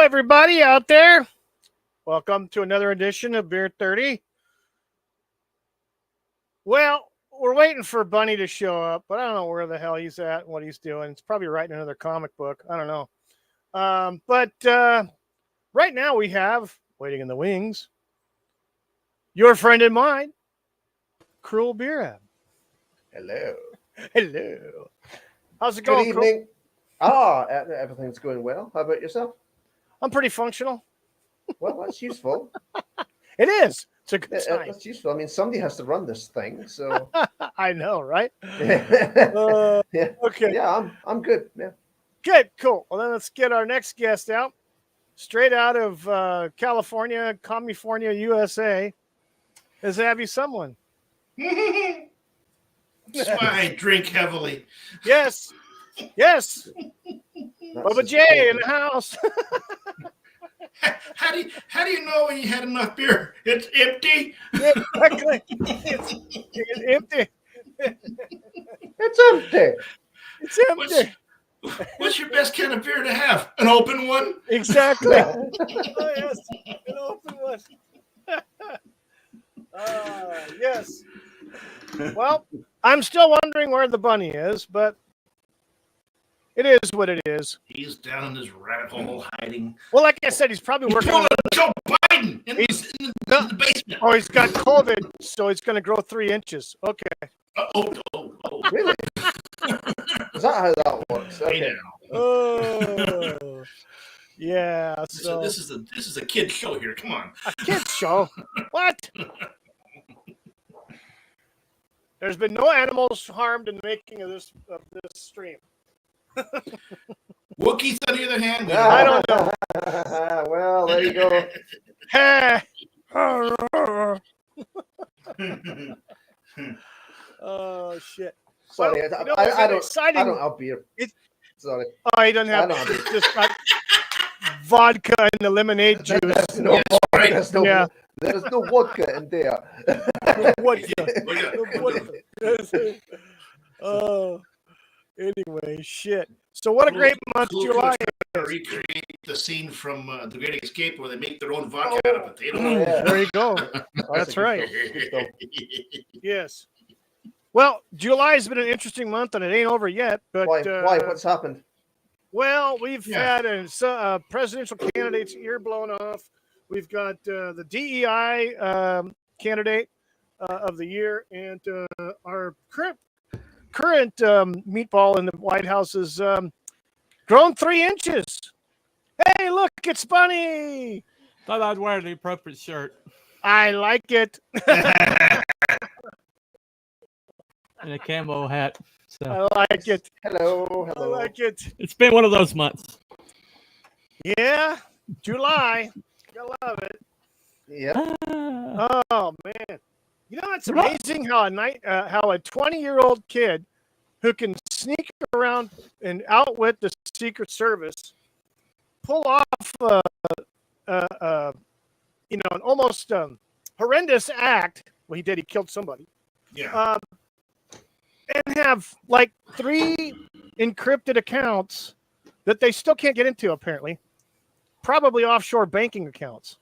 everybody out there. Welcome to another edition of Beer 30. Well, we're waiting for Bunny to show up, but I don't know where the hell he's at and what he's doing. It's probably writing another comic book. I don't know. But right now we have, waiting in the wings, your friend and mine, Cruel Beer Ab. Hello. Hello. How's it Good going, evening. Everything's going well. How about yourself? I'm pretty functional. Well, that's useful. It is. It's a good sign. That's useful. I mean, somebody has to run this thing, so. I know, right? Yeah. Okay. Yeah, I'm good. Yeah. Good, cool. Well, then let's get our next guest out. Straight out of California, California, USA, is Abby someone. That's why I drink heavily. Yes. Yes. That's Bubba J in the house. How do you know when you had enough beer? It's empty. Exactly. It's empty. It's empty. It's empty. What's your best kind of beer to have? An open one? Exactly. Oh, yes. An open one. Yes. Well, I'm still wondering where the bunny is, but it is what it is. He's down in this rabbit hole hiding. Well, like I said, he's probably working on Joe Biden in the basement. Oh, he's got COVID, so he's going to grow 3 inches. Okay. Oh. Really? Is that how that works? Okay. Oh, yeah. So This is a kid show here. Come on. a kid's show. What? There's been no animals harmed in the making of this stream. Wookiees, on the other hand, I don't know. Well, there you go. Hey. Oh shit. Sorry, Well, I don't. exciting. I don't have beer. Sorry. Oh, he doesn't have. I don't have He's just got vodka and the lemonade juice. There's no, That's right. there's no vodka in there. Vodka. Oh, anyway, shit. So what a great month July is. Recreate the scene from The Great Escape where they make their own vodka out of potato. Yeah. There you go. That's right. Yes. Well, July has been an interesting month, and it ain't over yet. But Why? What's happened? Well, we've had a presidential candidate's ear blown off. We've got the DEI candidate of the year, and our current meatball in the White House has grown 3 inches. Hey, look, it's Bunny. Thought I'd wear the appropriate shirt I like it. and a camo hat. So I like it. Hello. I like it. it's been one of those months. Yeah, July. I love it. Yeah. Oh man, you know it's amazing how a 20-year-old kid who can sneak around and outwit the Secret Service, pull off an almost horrendous act. Well, he did. He killed somebody. Yeah. And have like 3 encrypted accounts that they still can't get into. Apparently, probably offshore banking accounts.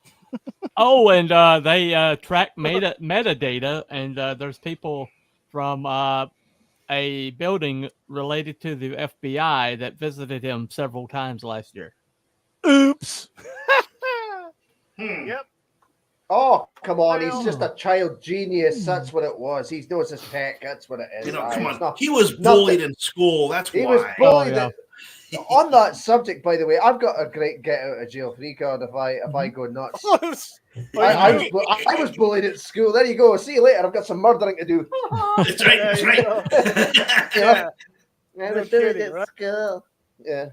Oh, and they track metadata, and there's people from a building related to the FBI that visited him several times last year. Oops. Yep. Oh, come on. Well- He's just a child genius. That's what it was. He knows his tech. That's what it is. Come It's on. not- He was bullied in school. That's He why. was bullied. Oh, On that subject, by the way, I've got a great get out of jail free card if I go nuts. I was bullied at school. There you go. See you later. I've got some murdering to do. That's right. That's right. Yeah. I No was bullied kidding, at right? school. Yeah.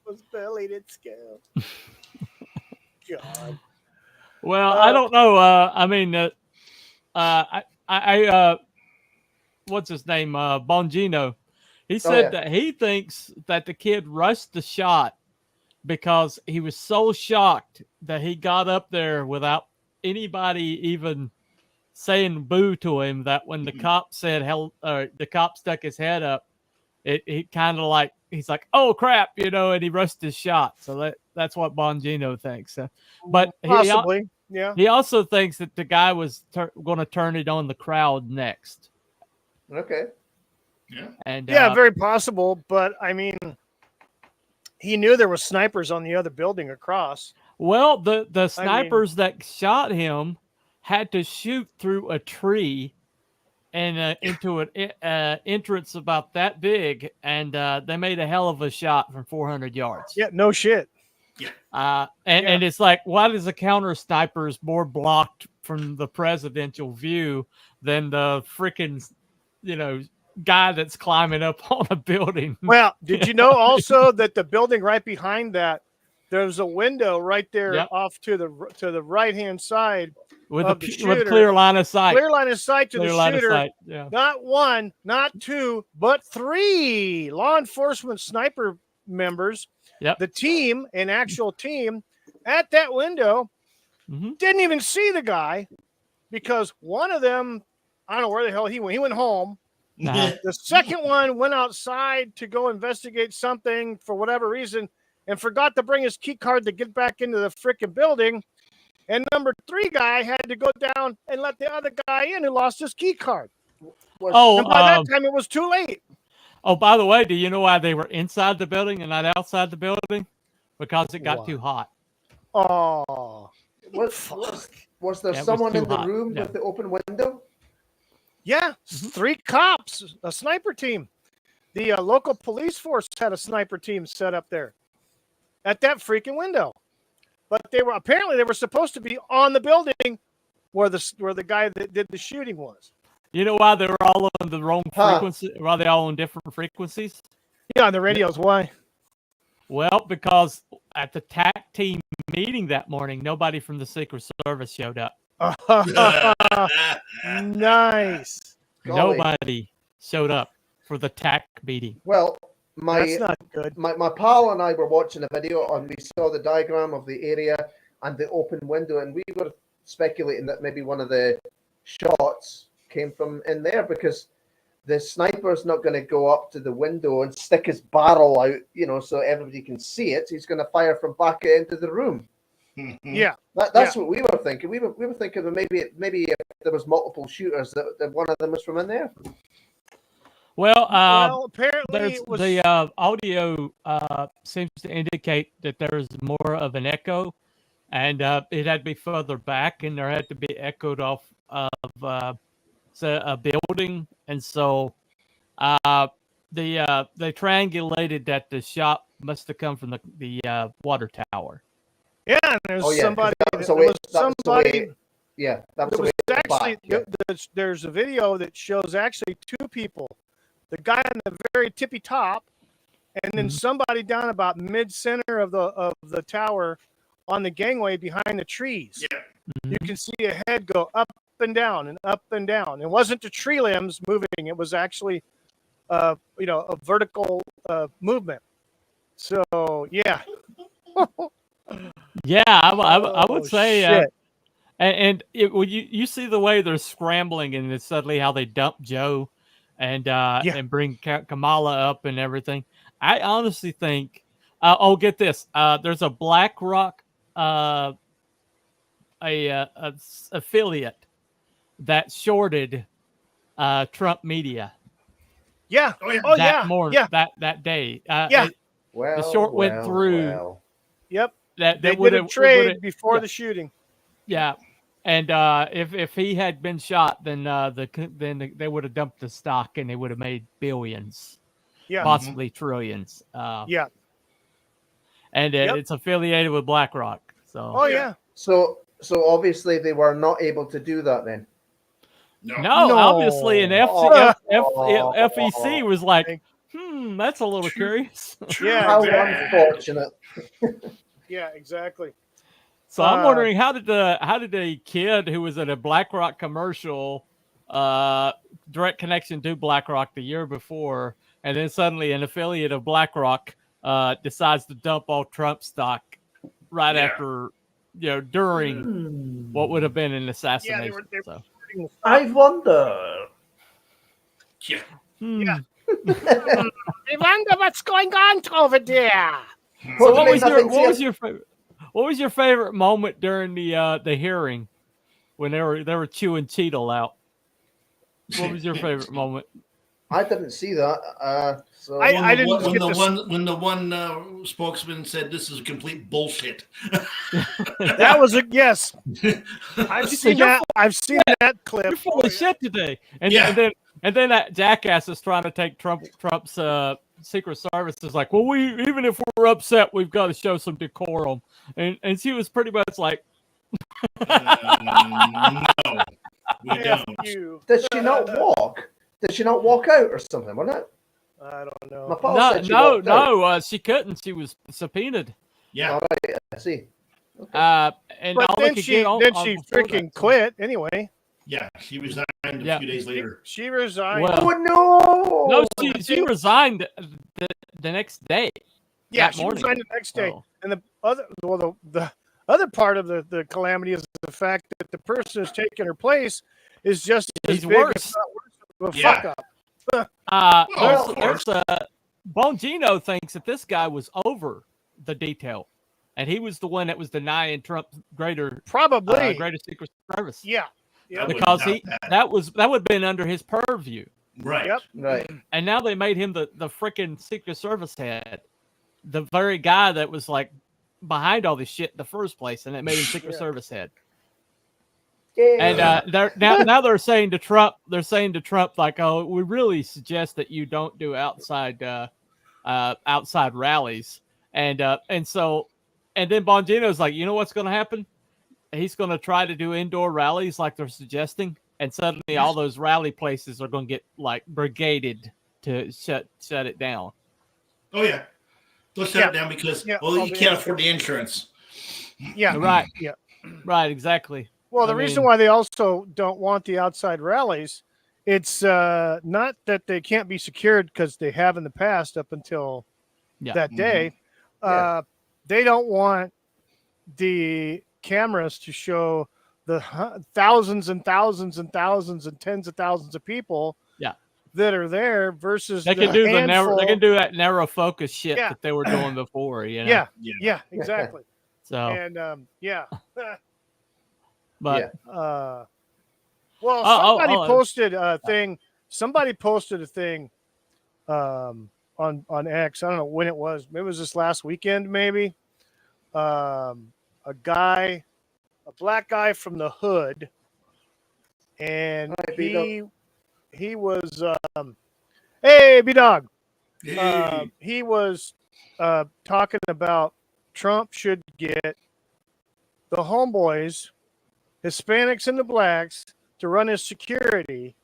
Was bullied at school. God. Well, I don't know. I mean, what's his name? Bongino. He said that he thinks that the kid rushed the shot because he was so shocked that he got up there without anybody even saying boo to him, that when the cop said hell, the cop stuck his head up, it kind of like, he's like, oh crap, and he rushed his shot. So That's what Bongino thinks. But possibly, yeah. He also thinks that the guy was going to turn it on the crowd next. Okay. Yeah. And yeah, very possible. But I mean, he knew there were snipers on the other building across. Well, the snipers that shot him had to shoot through a tree and into an entrance about that big, and they made a hell of a shot from 400 yards. Yeah, no shit. Yeah. And it's like, why does the counter snipers more blocked from the presidential view than the freaking, guy that's climbing up on a building? Well, did you know also that the building right behind that, there's a window right there off to the right hand side with of the shooter, with clear line of sight. Clear line of sight to Clear the line of shooter. sight, yeah. Not one, not two, but three law enforcement sniper members. Yep. The team, an actual team, at that window, didn't even see the guy because one of them, I don't know where the hell he went. He went home. The second one went outside to go investigate something for whatever reason and forgot to bring his key card to get back into the freaking building. And number 3 guy had to go down and let the other guy in who lost his key card. And by that time, it was too late. Oh, by the way, do you know why they were inside the building and not outside the building? Because it got too hot. Oh. Was there someone in the room with the open window? Yeah, 3 cops, a sniper team. The local police force had a sniper team set up there at that freaking window. But they were supposed to be on the building where the guy that did the shooting was. You know why they were all on the wrong frequency? Why they all on different frequencies? Yeah, on the radios. Why? Well, because at the TAC team meeting that morning, nobody from the Secret Service showed up. Nice. Nobody showed up for the TAC meeting. Well, that's not good. My pal and I were watching a video and we saw the diagram of the area and the open window, and we were speculating that maybe one of the shots came from in there because the sniper's not going to go up to the window and stick his barrel out, so everybody can see it. He's going to fire from back into the room. Yeah, that's what we were thinking. We were thinking that maybe if there was multiple shooters, that one of them was from in there. Well, apparently the audio seems to indicate that there's more of an echo, and it had to be further back, and there had to be echoed off of a building, and so they triangulated that the shot must have come from the water tower. Yeah, and there's somebody. There's a video that shows actually 2 people. The guy on the very tippy top, and then somebody down about mid-center of the tower on the gangway behind the trees. Yeah. You can see a head go up and down and up and down. It wasn't the tree limbs moving. It was actually, a vertical movement. So, yeah. Yeah, I would say, and you see the way they're scrambling, and it's suddenly how they dump Joe, and bring Kamala up and everything. I honestly think, get this, there's a BlackRock affiliate that shorted Trump media. Yeah. That day. The short went through. Yep. They did a trade before the shooting. Yeah, and if he had been shot, then they would have dumped the stock and they would have made billions, possibly trillions. And it's affiliated with BlackRock. So. Oh yeah. So obviously they were not able to do that then. No. Obviously, an FEC was like, that's a little curious. Yeah, how unfortunate. Yeah, exactly. So I'm wondering how did a kid who was at a BlackRock commercial, direct connection to BlackRock the year before, and then suddenly an affiliate of BlackRock decides to dump all Trump stock right after, during what would have been an assassination. I wonder. Yeah. I wonder what's going on over there. So What what was your favorite moment during the hearing when they were chewing Cheetle out? What was your favorite moment? I didn't see that. So I didn't when get the this- one when the one spokesman said this is complete bullshit. That was a yes. I've She seen said, that. I've seen that clip. You're full of shit today. And Yeah. and then that jackass is trying to take Trump's Secret Service is like, well, we even if we're upset, we've got to show some decorum. And she was pretty much like, No, we F don't. you. did she not walk? Did she not walk out or something? Wasn't it? I don't My know. pal said she walked out. no, she couldn't. She was subpoenaed. Yeah. All right, I see. And But all they then could she get on freaking before that, so- quit anyway. Yeah. She resigned a Yeah. few days later. She resigned. Well, Oh no! No, she resigned the next day. yeah, that she morning. resigned the next day. Oh. And the other part of the calamity is the fact that the person who's taking her place is just as He's big, worse. if not worse, of a Yeah. fuck up. There's Bongino thinks that this guy was over the detail, and he was the one that was denying Trump greater Probably. greater Secret Service. Yeah. I wouldn't Because doubt that. that would have been under his purview, Right. Yep. Right. and now they made him the freaking Secret Service head, the very guy that was like behind all this shit in the first place, and it made him Secret Yeah. Service head. Yeah. And now they're saying to Trump, like, oh, we really suggest that you don't do outside rallies, and then Bongino's like, you know what's going to happen? He's going to try to do indoor rallies like they're suggesting, and suddenly all those rally places are going to get like brigaded to shut it down. Oh yeah. They'll shut it down because you can't afford the insurance. Yeah. Right. Yeah. Right. Exactly. Well, the I reason mean- why they also don't want the outside rallies, it's not that they can't be secured because they have in the past up until Yeah. that day. Yeah. They don't want the cameras to show the thousands and thousands and thousands and tens of thousands of people Yeah. that are there versus They the can do handful. they can do that narrow focus shit Yeah. that they were doing before. You know? Yeah, Yeah. yeah, exactly. So, And yeah. but Well, Oh, somebody oh, posted a thing. Somebody posted a thing on X. I don't know when it was. Maybe it was this last weekend, maybe. A black guy from the hood, and Hi, he was hey B Dog. Hey. He was talking about Trump should get the homeboys, Hispanics and the blacks, to run his security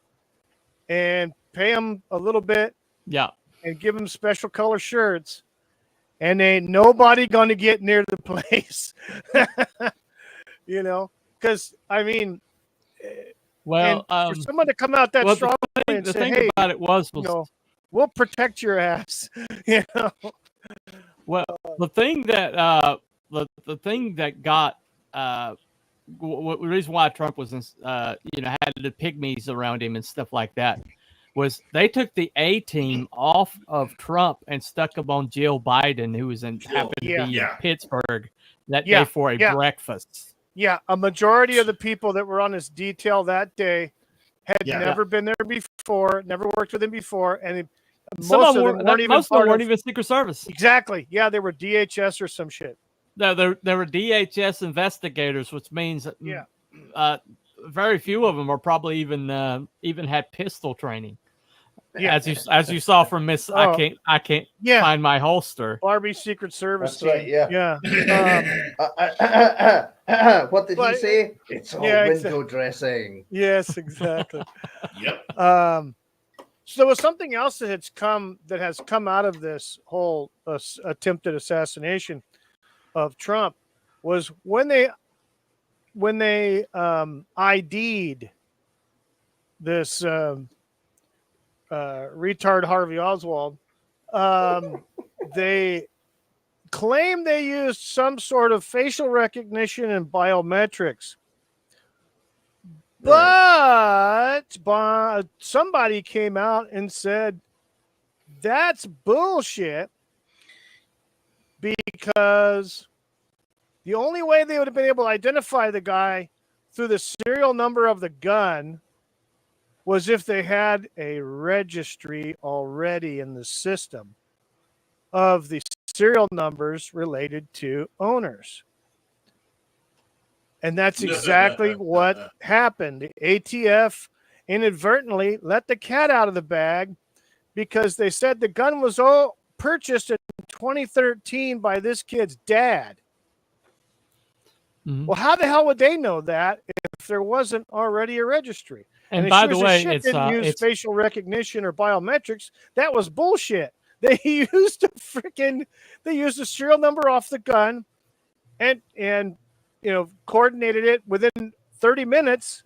and pay him a little bit yeah. and give him special color shirts, and ain't nobody going to get near the place. You know, because I mean, Well, and for someone to come out that well, strongly and the say, thing "Hey, about it was you know, we'll protect your ass," you know. well, the thing that the thing that got the reason why Trump was had the pygmies around him and stuff like that was they took the A team off of Trump and stuck him on Jill Biden, who was happened to be in Pittsburgh that day for a breakfast. Yeah, a majority of the people that were on this detail that day had never been there before, never worked with him before, and most of them weren't even Secret Service. Exactly. Yeah, they were DHS or some shit. No, there were DHS investigators, which means that very few of them are probably even had pistol training. Yeah. As you saw from Miss, I can't find my holster. Barbie Secret Service. That's right. Yeah. What did he say? It's all window dressing. Yes, exactly. Yep. So there was something else that has come out of this whole attempted assassination of Trump was when they ID'd this retard Harvey Oswald. They claim they used some sort of facial recognition and biometrics. But somebody came out and said that's bullshit. because the only way they would have been able to identify the guy through the serial number of the gun was if they had a registry already in the system of the serial numbers related to owners. And that's exactly what happened. The ATF inadvertently let the cat out of the bag because they said the gun was purchased in 2013 by this kid's dad. Mhm. Well, how the hell would they know that if there wasn't already a registry? And it by sure the as way, shit didn't use facial recognition or biometrics. That was bullshit. They used they used a serial number off the gun and coordinated it within 30 minutes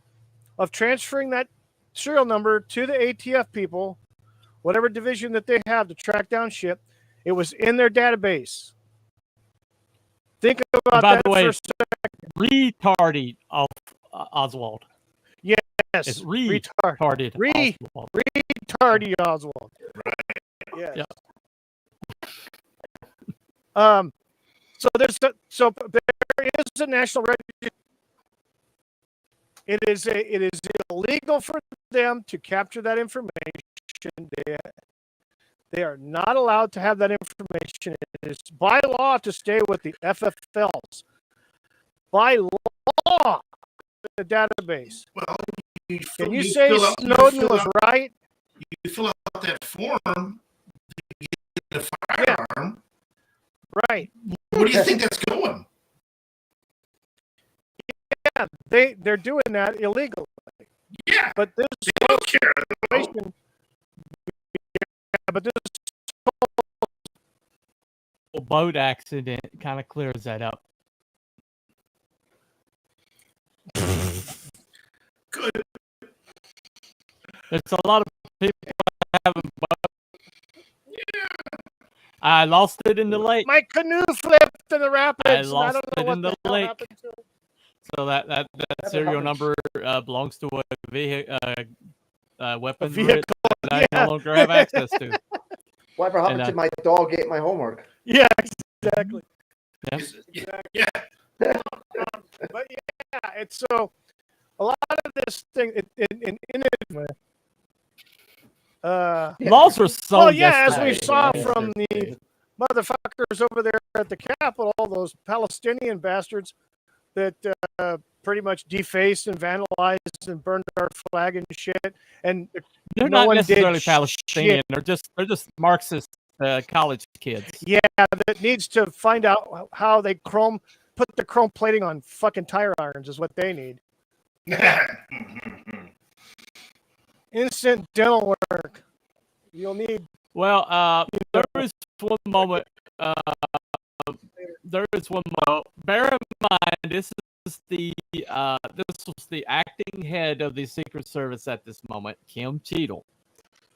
of transferring that serial number to the ATF people, whatever division that they have to track down shit. It was in their database. Think about by that the way, for a second. retarded of Oswald. Yes, It's retarded Oswald. Retarded Oswald. Right. Yes. Yep. So there is a national registry. It is illegal for them to capture that information. They are not allowed to have that information. It is by law to stay with the FFLs. By law, the database. Well, Can you say Snowden was right? You fill out that form to get a firearm. Right. Where do you think that's going? Yeah, they're doing that illegally. Yeah, but this they don't care. situation, but this boat accident kind of clears that up. Good. There's a lot of people having I lost it in the lake. my canoe flipped in the rapids. I and lost don't know it what in the hell lake. happened to it. So that serial number belongs to a vehicle, weapon vehicle, that I no longer have access to. Whatever happened to my dog ate my homework? Yeah, exactly. Yeah. But yeah, it's so a lot of this thing in laws are so. well, yeah, as we yesterday. saw from the motherfuckers over there at the Capitol, those Palestinian bastards that pretty much defaced and vandalized and burned our flag and shit. And They're no not one necessarily did Palestinian. shit. They're just Marxist college kids. Yeah, that needs to find out how they put the chrome plating on fucking tire irons is what they need. Instant dental work. You'll need. Well, there is one moment. There is one moment. Bear in mind, this was the acting head of the Secret Service at this moment, Kim Cheadle.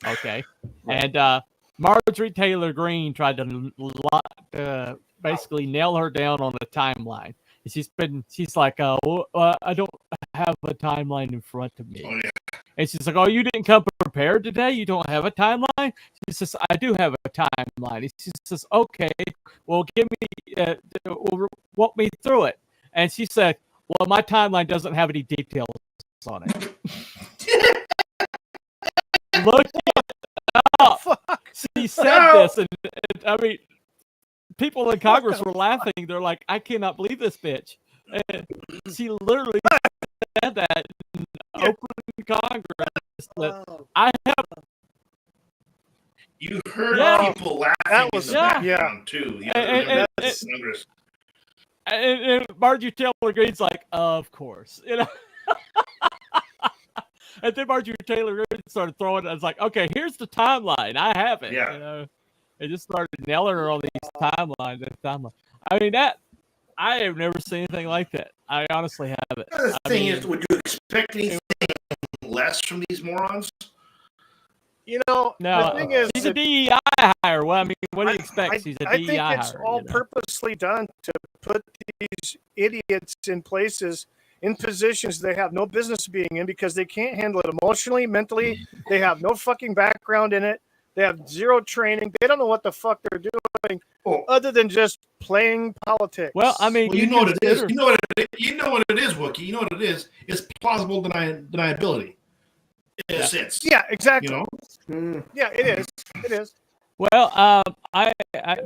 Okay, and Marjorie Taylor Greene tried to basically nail her down on a timeline. She's like, I don't have a timeline in front of me. Oh, yeah. And she's like, oh, you didn't come prepared today? You don't have a timeline? She says, I do have a timeline. And she says, okay, well, give me, walk me through it. And she said, well, my timeline doesn't have any details on it. Look it up. Fuck. She said this, and I mean, people in Congress were laughing. They're like, I cannot believe this bitch. And she literally said that in open Congress. That I have. You heard people laughing that was in the background too. Yeah, Congress. And Marjorie Taylor Greene's like, of course, you know. And then Marjorie Taylor Greene started throwing it. I was like, okay, here's the timeline. I have it. Yeah. You know, they just started nailing her on these timelines. I mean, I have never seen anything like that. I honestly haven't. The thing is, would you expect anything less from these morons? You know, no, the thing is, she's a DEI hire. Well, I mean, what do you expect? She's a DEI hire. I think it's all purposely done to put these idiots in places, in positions they have no business being in because they can't handle it emotionally, mentally. They have no fucking background in it. They have zero training. They don't know what the fuck they're doing other than just playing politics. Well, I mean, Well, you know what it is. You know what it is, Wookie. You know what it is. It's plausible deniability. In a sense. Yeah, exactly. You know? Yeah, it is. It is. Well,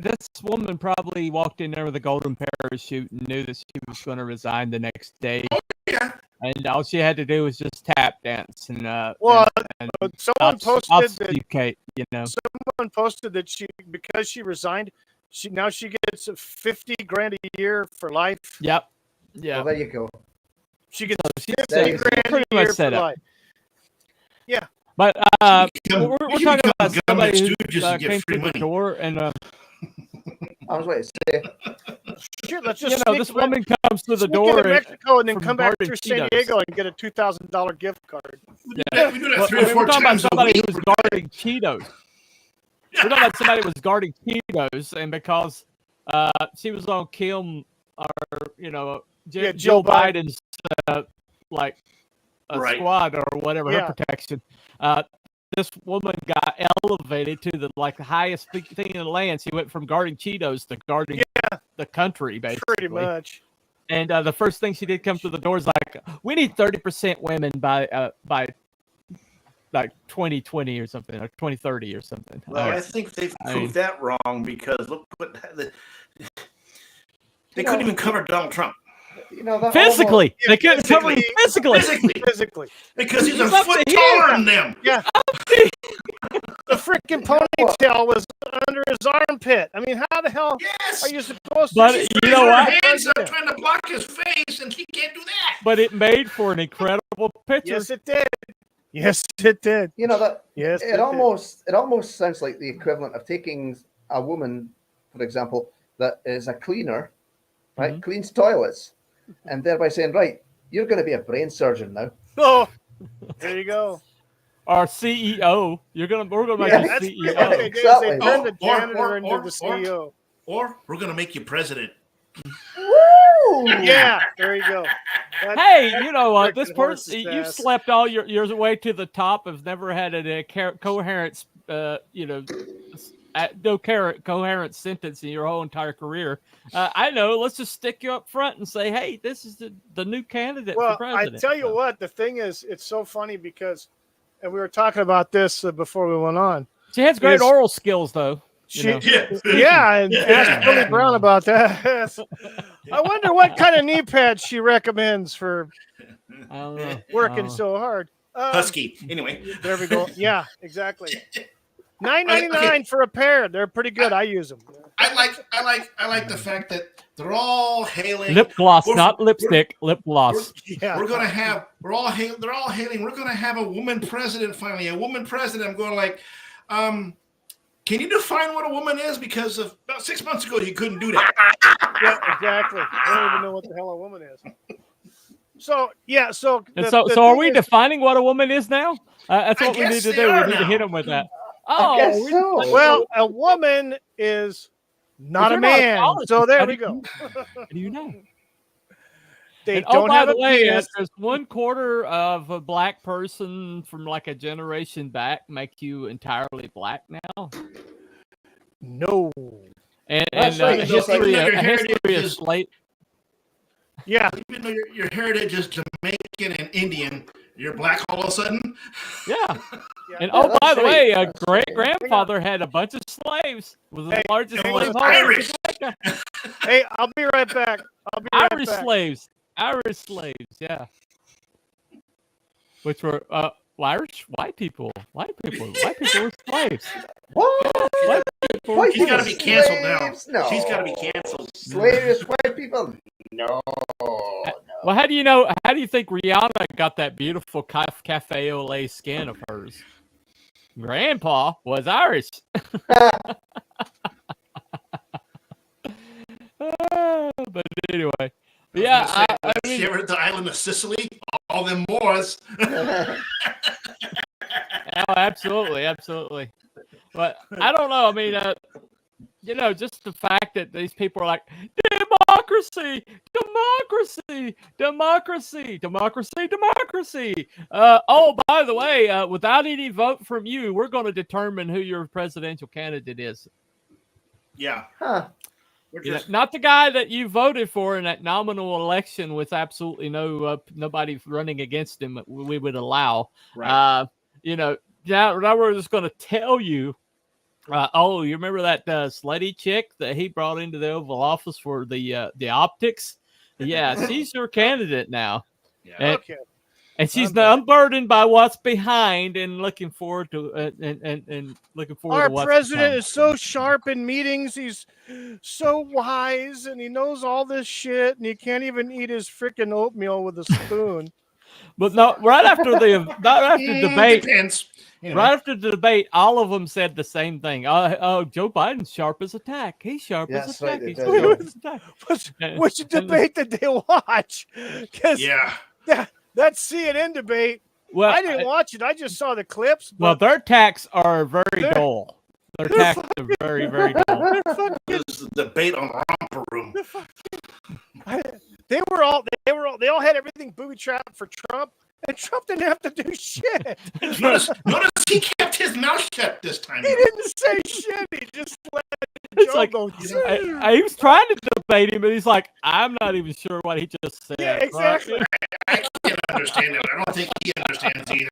this woman probably walked in there with a golden parachute and knew that she was going to resign the next day. Oh, yeah. And all she had to do was just tap dance and someone posted that obfuscate, you know. someone posted that because she resigned, she gets $50,000 a year for life. Yep. Yeah. Well, there you go. She gets she's $50,000 pretty a much year set for up. life. Yeah. But we're talking about somebody who came free through the money. door and I was waiting to say. Sure, let's just this woman comes through the sneak door into Mexico and then from come back Garden through San Cheetos. Diego and get a $2,000 gift card. Yeah, we do that 3 or 4 we're talking about times a somebody week. who was guarding Cheetos. We're talking about somebody who was guarding Cheetos, and because she was on Kim or Joe Biden's Right. squad or whatever, Yeah. her protection. This woman got elevated to the highest thing in the land. She went from guarding Cheetos to guarding the country, basically. Pretty much. And the first thing she did come through the door is like, we need 30% women by like 2020 or something, or 2030 or something. Well, I think they've proved that wrong because look what they couldn't even cover Donald Trump. You know, that physically, they couldn't cover him physically. Physically. Because he's a foot taller than them. Yeah. The freaking ponytail was under his armpit. I mean, how the hell Yes. are you supposed to? But She's you know raising her what? hands up trying to block his face, and he can't do that. But it made for an incredible picture. Yes, it did. Yes, it did. You know that. Yes, It almost sounds like the equivalent of taking a woman, for example, that is a cleaner, right? Mm-hmm. Cleans toilets, and thereby saying, right, you're going to be a brain surgeon now. Oh, there you go. Our CEO, we're gonna make Yeah, you That's CEO. what they did. Is Exactly. They turned the Or- janitor into the CEO. Or we're gonna make you president. Woo! Yeah, there you go. Hey, you know what? This frickin' person, horse's you ass. slept all your way to the top. Have never had a coherent, coherent sentence in your whole entire career. I know. Let's just stick you up front and say, hey, this is the new candidate for Well, president. I tell you what, the thing is, it's so funny because, and we were talking about this before we went on. She has great is- oral skills, though. Yeah, and ask Billy Brown about that. I wonder what kind of knee pads she recommends for I don't know. working so hard. Husky. Anyway. There we go. Yeah, exactly. $9.99 for a pair. They're pretty good. I use them. I like the fact that they're all hailing Lip gloss, We're- not lipstick. Lip gloss. Yeah. they're all hailing. We're gonna have a woman president finally. A woman president. I'm going like, can you define what a woman is? Because about 6 months ago you couldn't do that. Yeah, exactly. I don't even know what the hell a woman is. So yeah, so So are we defining what a woman is now? That's I what we need guess to they do. We are need to now. hit them with that. I guess we- so. well, a woman is not But a you're not a man. college So there How we do you go. know? How do you know? They And, don't by have the a way, penis. does 1/4 of a black person from like a generation back make you entirely black now? No. And That's right. a Just like history, your a history heritage of is- slate. Yeah. Even though your heritage is Jamaican and Indian, you're black all of a sudden. Yeah. Yeah. And Yeah, by that's the right. way, a That's great right. grandfather had a bunch of slaves. Was the Hey, largest it was slave owner in Irish. Jamaica. Hey, I'll be right back. I'll be right Irish back. slaves. Irish slaves, yeah. Which were Irish white people. White people were slaves. What? White people were White She's got to be people canceled now. slaves? No. She's got to be canceled. Slavish white people? No. Well, how do you know? How do you think Rihanna got that beautiful cafe au lait skin of hers? Grandpa was Irish. But anyway, yeah, I She mean, ever at the island of Sicily? All them Moors. oh, absolutely. But I don't know. I mean, just the fact that these people are like, democracy, democracy, democracy, democracy, democracy. Oh, by the way, without any vote from you, we're going to determine who your presidential candidate is. Yeah. Huh. We're just, Not the guy that you voted for in that nominal election with absolutely nobody running against him. We would allow. right. Now we're just going to tell you. You remember that slutty chick that he brought into the Oval Office for the optics? Yeah, she's your candidate now. Yeah. Okay. And she's Okay. unburdened by what's behind and looking forward to and looking forward Our to what's president to is so sharp in meetings. He's so wise, and he knows all this shit, and he can't even eat his freaking oatmeal with a spoon. But no, right after the debate, Depends. Anyway. right after the debate, all of them said the same thing. Oh, Joe Biden's sharp as a tack. He's sharp as a That's right, tack. they He's did, sharp yeah. as a tack. Which debate did they watch? Because Yeah. that CNN debate, Well, I didn't watch it. I just saw the clips. well, But their tacks are very dull. Their tacks are very, very dull. This is the debate on Romper Room. they all had everything booby trapped for Trump, and Trump didn't have to do shit. Notice he kept his mouth shut this time. He didn't say shit. He just let It's Joe like, go. he was trying to debate him, but he's like, I'm not even sure what he just said. Yeah, exactly. I can't understand it. I don't think he understands either.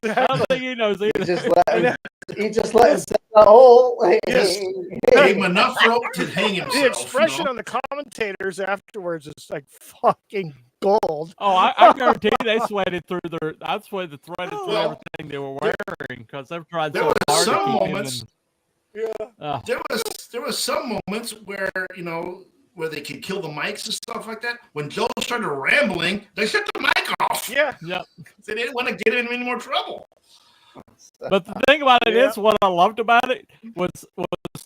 I don't think he knows He either. just let him sit that hole. Yes. Gave him enough rope to hang himself. The expression you know? on the commentators afterwards is like fucking gold. Oh, I guarantee they sweated through threaded through Well, everything they were wearing because they've tried there so was hard to some keep moments- him. Yeah. There was some moments where where they could kill the mics and stuff like that. When Joe started rambling, they shut the mic off. Yeah. Yep. They didn't want to get him in any more trouble. But the thing about it Yeah. is, what I loved about it was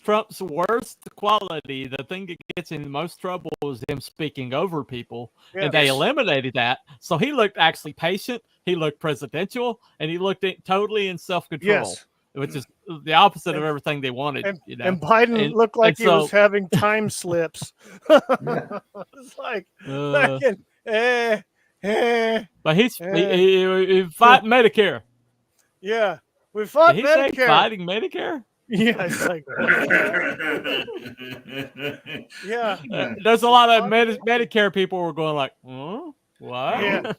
Trump's worst quality. The thing that gets him the most trouble is him speaking over people, and they Yes. eliminated that. So he looked actually patient. He looked presidential, and he looked totally in self-control, Yes. which is the opposite of And- everything they wanted. And, you know? and Biden And- looked like and he was so- having time slips. It's like, fucking, But he fought Medicare. yeah. We fought Did he say Medicare. fighting Medicare? Yeah, it's like, yeah, There's a lot of Medicare people were going like, huh? What? yeah.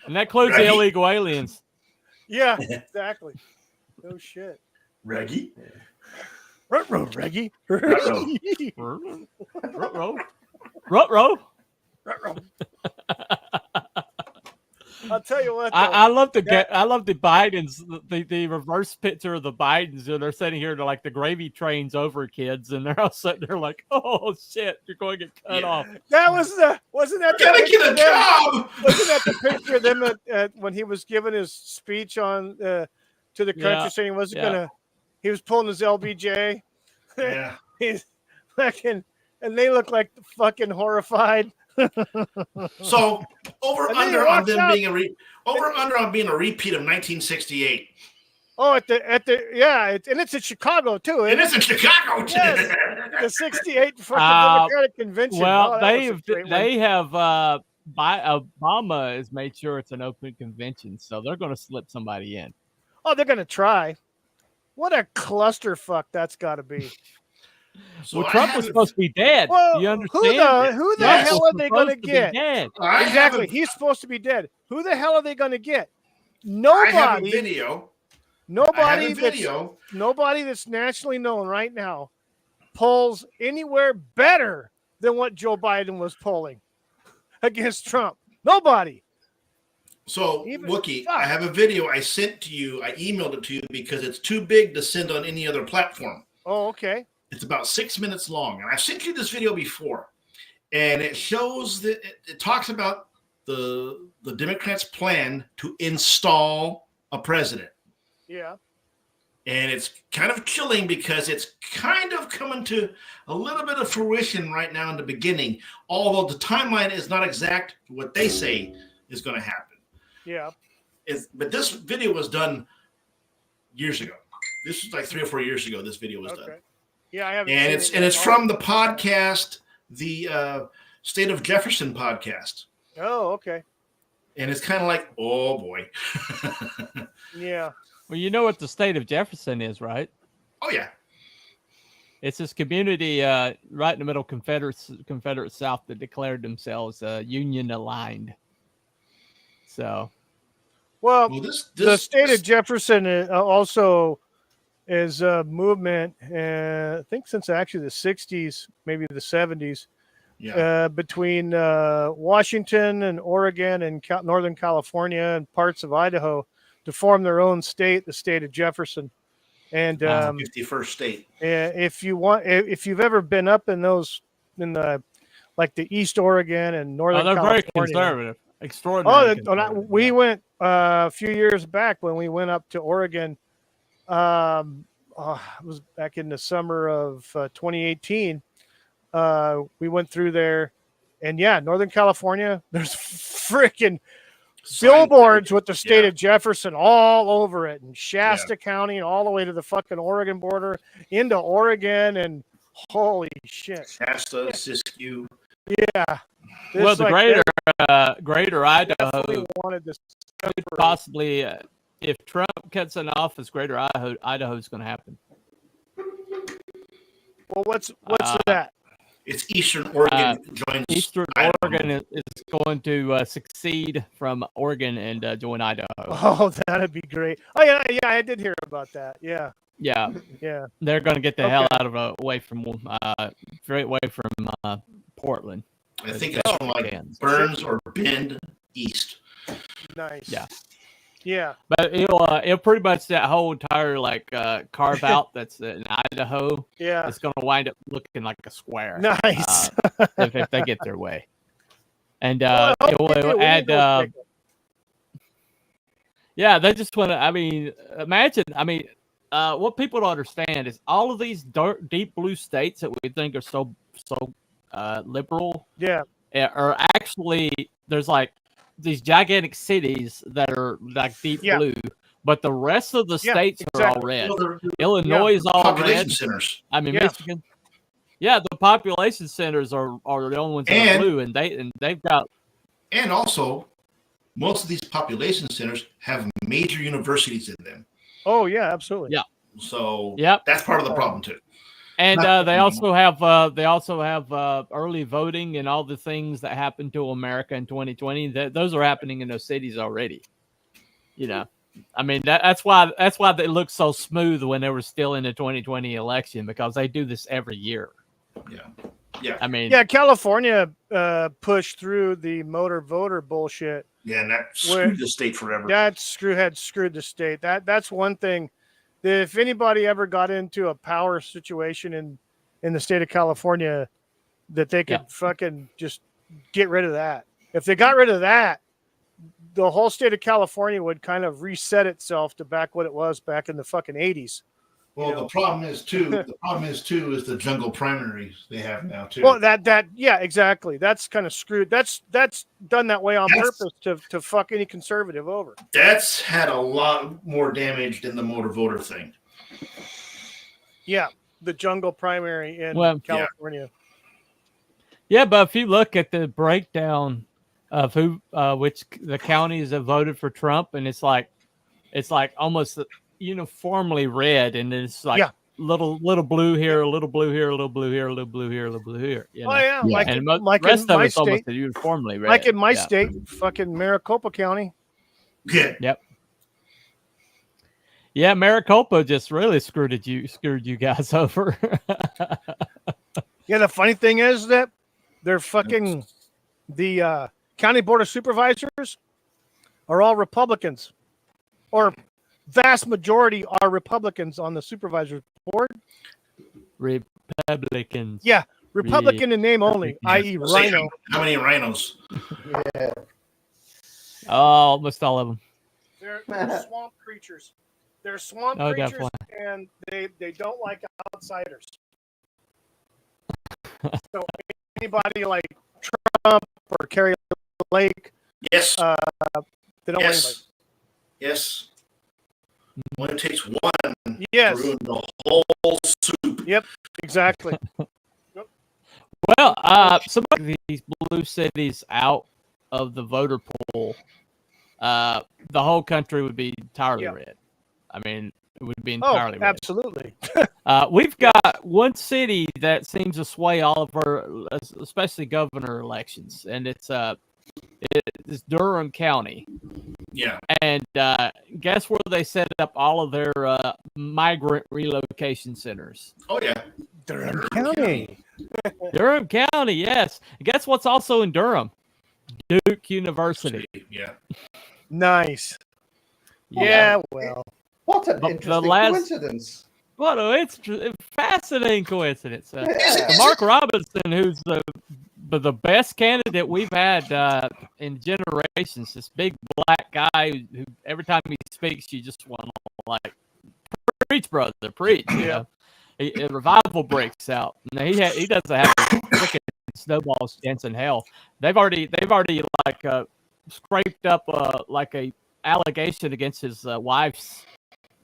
And that includes the Right. illegal aliens. Yeah, exactly. No shit. Reggie? Ruh-roh, Reggie. Ruh-roh. Ruh-roh. Ruh-roh. Ruh-roh. I'll tell you what. Though, I love the Bidens, the reverse picture of the Bidens, and they're sitting here to like the gravy trains over kids, and they're all sitting there like, oh shit, you're going to get cut Yeah. off. that was wasn't that the Gotta picture get a of them- job. Wasn't that the picture of them when he was giving his speech on to the country, Yeah, saying he wasn't yeah. gonna, he was pulling his LBJ. Yeah. He's fucking, and they look like fucking horrified. So over And then he under on walks them out. being being a repeat of 1968. Oh, at the yeah, and it's in Chicago too. It is in Chicago. Yes. The '68 fucking Democratic convention. Well, Oh, that was a great one. they have Obama has made sure it's an open convention, so they're going to slip somebody in. Oh, they're gonna try. What a clusterfuck that's got to be. So Well, I Trump have was a- supposed to be dead. Well, You understand? who the Yes. hell are they gonna Supposed to be get? dead. I have Exactly. a- He's supposed to be dead. Who the hell are they gonna get? I have a Nobody. video. I Nobody. have a video. Nobody that's nationally known right now polls anywhere better than what Joe Biden was polling against Trump. Nobody. So, Even- Wookie, fuck. I have a video I sent to you. I emailed it to you because it's too big to send on any other platform. Oh, okay. It's about 6 minutes long. And I've sent you this video before. And it shows that it talks about the Democrats' plan to install a president. Yeah. And it's kind of chilling because it's kind of coming to a little bit of fruition right now in the beginning, although the timeline is not exact to what they say is going to happen. Yeah. But this video was done years ago. This was like 3 or 4 years ago. This video was done. Yeah, I haven't. And it's from the podcast, the State of Jefferson podcast. Oh, okay. And it's kind of like, oh boy. Yeah. Well, you know what the state of Jefferson is, right? Oh yeah. It's this community right in the middle, Confederate South, that declared themselves Union aligned. So, well, the state of Jefferson also is a movement, I think since actually the 60s, maybe the 70s, between Washington and Oregon and Northern California and parts of Idaho to form their own state, the state of Jefferson. And 51st state. If you've ever been up in those, in the like the East Oregon and Northern they're California, very conservative, extraordinary. Conservative. We went a few years back when we went up to Oregon. It was back in the summer of 2018. We went through there, and Northern California, there's freaking billboards with the state of Jefferson all over it, and Shasta County, and all the way to the fucking Oregon border into Oregon, and holy shit, Shasta, Siskiyou. Yeah. Well, the greater Idaho wanted this could possibly, if Trump cuts in office, greater Idaho is going to happen. Well, what's that? It's Eastern Oregon joins. Eastern Oregon is going to succeed from Oregon and join Idaho. Oh, that'd be great. Oh yeah, I did hear about that. Yeah. They're going to get the hell out of away from Portland. I think it's from like Burns or Bend East. Nice. Yeah. But it'll pretty much that whole entire carve out that's in Idaho. Yeah. It's going to wind up looking like a square. Nice. if they get their way. And it will add. They just want to. I mean, imagine. I mean, what people don't understand is all of these deep blue states that we think are so liberal. Yeah. Are actually there's like these gigantic cities that are like deep blue, but the rest of the states are all red. Well, Illinois is all population red. Centers. I mean, Michigan. Yeah, the population centers are the only ones that are blue, and they've got. And also, most of these population centers have major universities in them. Oh yeah, absolutely. Yeah. So that's part of the problem too. And they also have early voting and all the things that happened to America in 2020. Those are happening in those cities already. You know, I mean that's why they look so smooth when they were still in the 2020 election, because they do this every year. Yeah. I mean, California pushed through the motor voter bullshit. Yeah, and that screwed the state forever. That screwed the state. That's one thing. If anybody ever got into a power situation in the state of California, that they could fucking just get rid of that. If they got rid of that, the whole state of California would kind of reset itself to back what it was back in the fucking 80s. Well, the problem is is the jungle primaries they have now too. Well, exactly. That's kind of screwed. That's done that way on purpose to fuck any conservative over. That's had a lot more damage than the motor voter thing. Yeah, the jungle primary in California. Yeah, but if you look at the breakdown of which the counties have voted for Trump, and it's like almost uniformly red, and it's like little blue here, a little blue here, a little blue here, a little blue here, a little blue here. You know? Oh yeah, like and in rest my of it's state, almost uniformly red. like in my state, fucking Maricopa County. Yeah. Yep. Yeah, Maricopa just really screwed you guys over. Yeah, the funny thing is that they're fucking the county board of supervisors are all Republicans, or vast majority are Republicans on the supervisors board. Republicans. Yeah, Republican in name only, i.e. Rhino. How many rhinos? Yeah. Oh, almost all of them. They're swamp creatures. They're swamp creatures, definitely. and they don't like outsiders. So anybody like Trump or Kerry Lake, Yes. they don't want anybody. Yes. Well, it takes one and Yes. ruin the whole soup. Yep. Exactly. Well, some of these blue cities out of the voter pool, the whole country would be entirely red. I mean, it would be entirely red. Absolutely. We've got one city that seems to sway all of our, especially governor elections, and it's Durham County. Yeah. And guess where they set up all of their migrant relocation centers? Oh, yeah. Durham County. Durham County, yes. And guess what's also in Durham? Duke University. Yeah. Nice. Yeah, well. What an interesting coincidence. What a fascinating coincidence. Mark Robinson, who's the best candidate we've had in generations, this big black guy who every time he speaks, you just want to like, preach, brother, preach. You know? A revival breaks out. And he doesn't have a freaking snowball's chance in hell. They've already like scraped up like a allegation against his wife's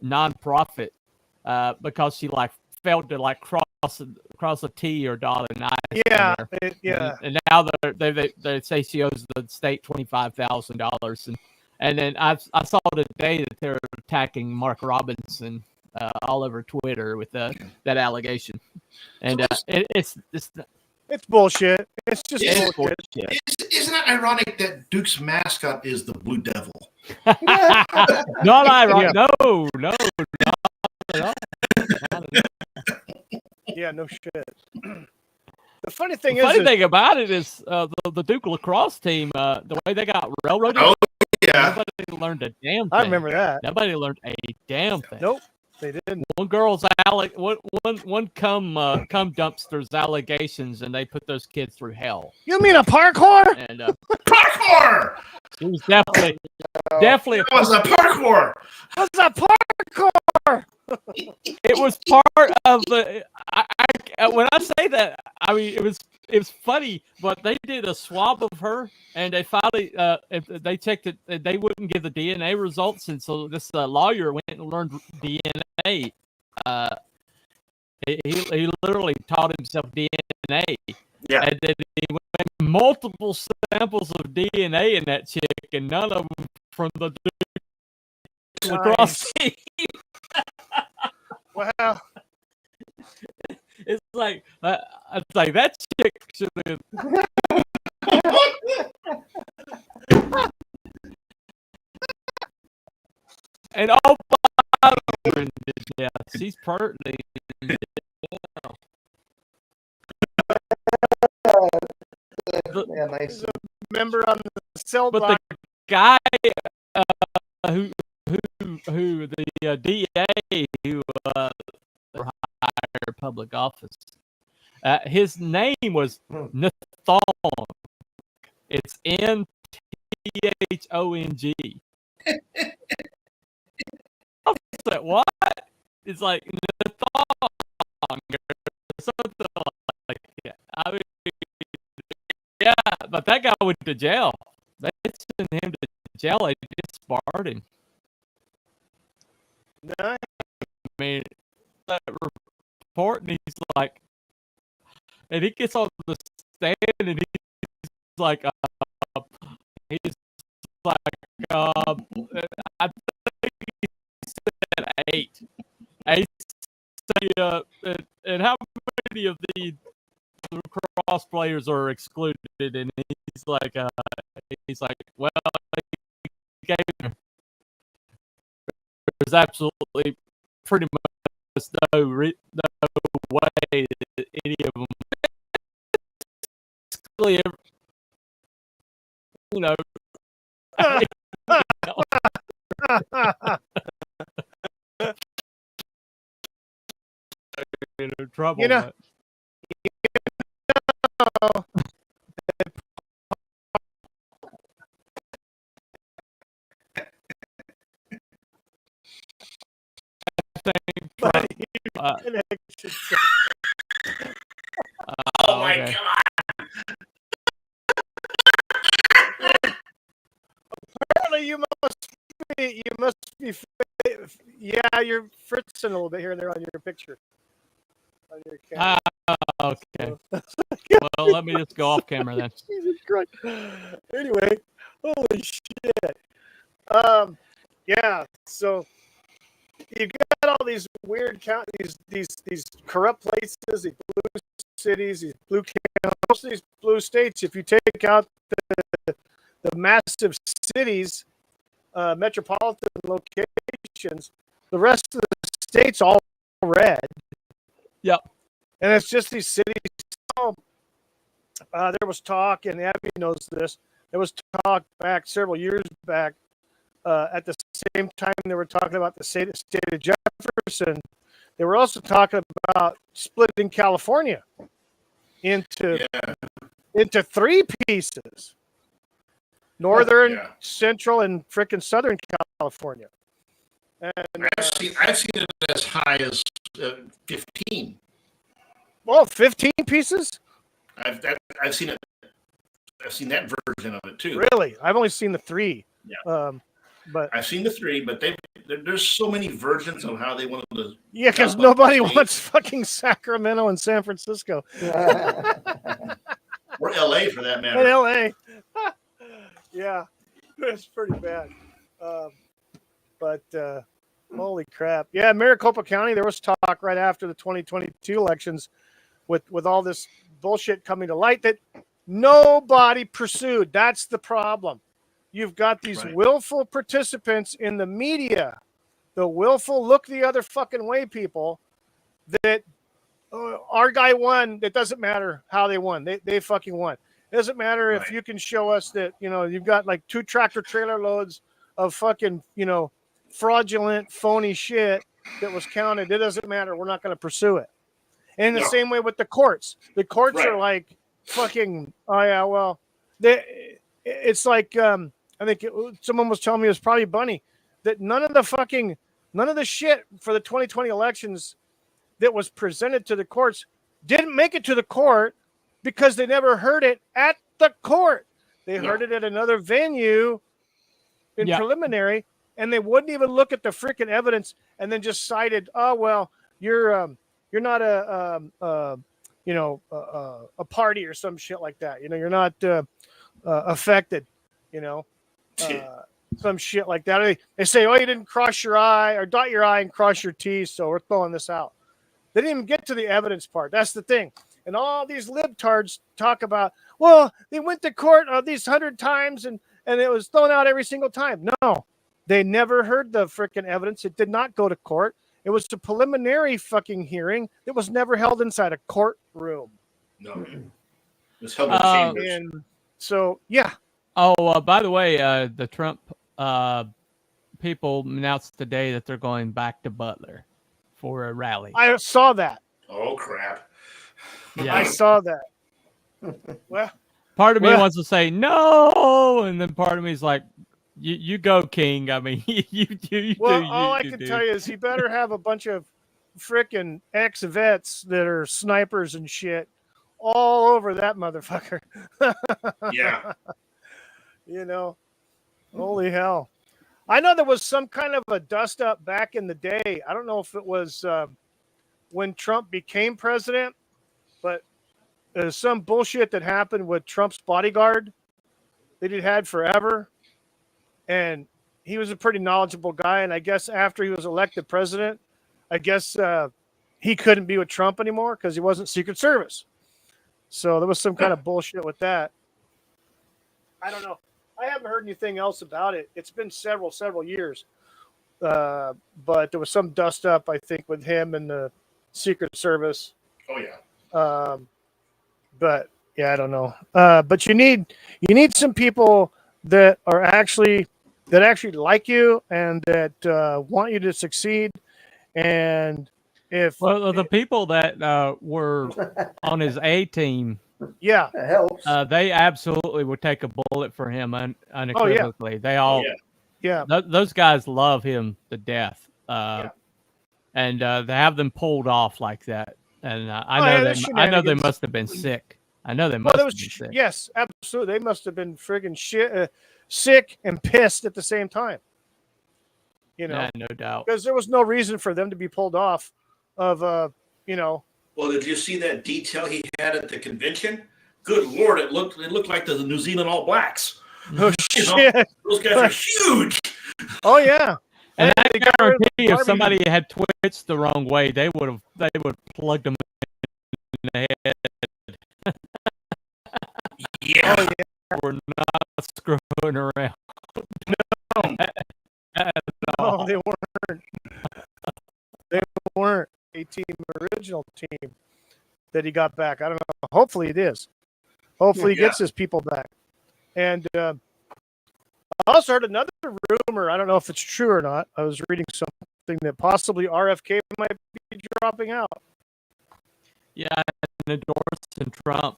nonprofit because she like failed to like cross a T or dot an I. Yeah, and now they say she owes the state $25,000, and then I saw today that they're attacking Mark Robinson all over Twitter with that allegation, and it's bullshit. It's just bullshit. Isn't it ironic that Duke's mascot is the Blue Devil? Not ironic. Yeah. No. Yeah, no shit. The funny thing thing about it is the Duke lacrosse team, the way they got railroaded. Oh, yeah. Nobody learned a damn thing. I remember that. Nobody learned a damn thing. Nope, they didn't. One girl's one cum dumpster's allegations, and they put those kids through hell. You mean a parkour? And parkour. It was definitely It was a parkour. What's a parkour? It was part of the. When I say that, I mean it was funny, but they did a swab of her, and they finally if they checked it, they wouldn't give the DNA results, and so this lawyer went and learned DNA. He literally taught himself DNA. Yeah, and then he went multiple samples of DNA in that chick, and none of them from the lacrosse team. Wow. It's like that chick should have. And all yeah, she's pertinent. Yeah, nice. Member on the cell block. But the guy who the DA who higher public office, his name was Nathong. It's Nthong. I said, what? It's like Nathong or something like that. I mean, yeah, but that guy went to jail. They sent him to jail. They disbarred him. Nice. I mean, that report, and he's like, and he gets on the stand, and he's like, I think he said 8. I say, and how many of the cross players are excluded? And he's like, well, there's absolutely pretty much no way that any of them, you know. In trouble. You know, oh my God. Apparently you must be you're fritzing a little bit here and there on your picture. On your camera. Okay. Well, let me just go off camera then. Jesus Christ. Anyway, holy shit. Yeah. So you got all these weird these corrupt places, these blue cities, these blue counties, most of these blue states. If you take out the massive cities, metropolitan locations, the rest of the states all red. Yep. And it's just these cities. There was talk, and Abby knows this. There was talk back several years back. At the same time they were talking about the state of Jefferson, they were also talking about splitting California into 3 pieces: northern, central, and frickin' southern California. And I've seen it as high as 15. Well, 15 pieces? I've seen it. I've seen that version of it too. Really? I've only seen the 3. Yeah. But I've seen the 3, but there's so many versions of how they wanted to. Yeah, because nobody wants fucking Sacramento and San Francisco. Or LA for that matter. And LA. Yeah, it's pretty bad. But holy crap. Yeah, Maricopa County, there was talk right after the 2022 elections with all this bullshit coming to light that nobody pursued. That's the problem. You've got these willful participants in the media, the willful look the other fucking way people that our guy won. It doesn't matter how they won. They fucking won. It doesn't matter if you can show us that, you've got like 2 tractor trailer loads of fucking, fraudulent, phony shit that was counted. It doesn't matter. We're not going to pursue it. And the same way with the courts. The courts are like fucking, oh yeah, well, it's like, I think someone was telling me, it was probably Bunny, that none of the shit for the 2020 elections that was presented to the courts didn't make it to the court because they never heard it at the court. They heard it at another venue in preliminary, and they wouldn't even look at the freaking evidence and then just cited, oh, well, you're not a party or some shit like that. You're not affected, some shit like that. They say, oh, you didn't cross your I or dot your I and cross your T, so we're throwing this out. They didn't even get to the evidence part. That's the thing. And all these libtards talk about, well, they went to court these 100 times and it was thrown out every single time. No, they never heard the freaking evidence. It did not go to court. It was a preliminary fucking hearing that was never held inside a courtroom. No. It was held in chambers. And so, yeah. Oh, by the way, the Trump people announced today that they're going back to Butler for a rally. I saw that. Oh, crap. Yeah. I saw that. Well, part of me wants to say no, and then part of me is like, you go, King. I mean, you do. All I can tell you is he better have a bunch of frickin' ex-vets that are snipers and shit all over that motherfucker. Yeah. Holy hell. I know there was some kind of a dust up back in the day. I don't know if it was when Trump became president, but there's some bullshit that happened with Trump's bodyguard that he'd had forever. And he was a pretty knowledgeable guy. And I guess after he was elected president, I guess he couldn't be with Trump anymore because he wasn't Secret Service. So there was some kind of bullshit with that. I don't know. I haven't heard anything else about it. It's been several years. But there was some dust up, I think, with him and the Secret Service. Oh, yeah. But yeah, I don't know. But you need some people that actually like you and that want you to succeed. And the people that were on his A team, that helps. they absolutely would take a bullet for him unequivocally. They all, those guys love him to death. And to have them pulled off like that, and I know they must have been sick. I know they must have been sick. Yes, absolutely. They must have been friggin' sick and pissed at the same time. You know, Yeah, no doubt. because there was no reason for them to be pulled off of, you know. Well, did you see that detail he had at the convention? Good Lord, it looked like the New Zealand All Blacks. Oh You know, shit! those guys are huge. Oh yeah. And I they got rid of guarantee if Barbie. somebody had twitched the wrong way, they would have plugged them in the head. Yeah. Oh yeah. We're not screwing around. No. No, they weren't. They weren't a team, original team that he got back. I don't know. Hopefully it is. Hopefully he gets his people back. And I also heard another rumor. I don't know if it's true or not. I was reading something that possibly RFK might be dropping out. Yeah, and endorsing Trump.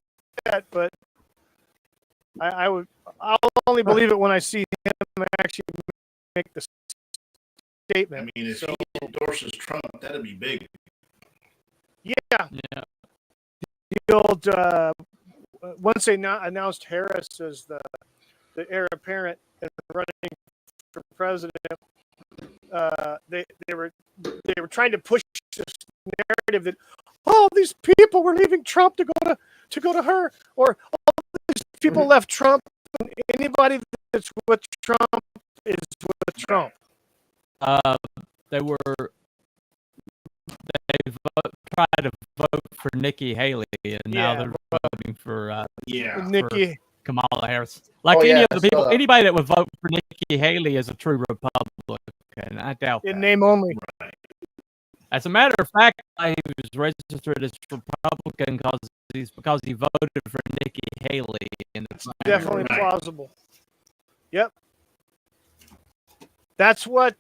But I'll only believe it when I see him actually make the statement. I mean, if he endorses Trump, that'd be big. Yeah. Yeah. The old once they announced Harris as the heir apparent and running for president, they were trying to push this narrative that these people were leaving Trump to go to her, or these people left Trump, and anybody that's with Trump is with Trump. They tried to vote for Nikki Haley, and now they're voting for Nikki Kamala Harris. Like any of the people, anybody that would vote for Nikki Haley is a true Republican. I doubt in that. name only. Right. As a matter of fact, he was registered as Republican because he voted for Nikki Haley. And it's definitely plausible. Yep. That's what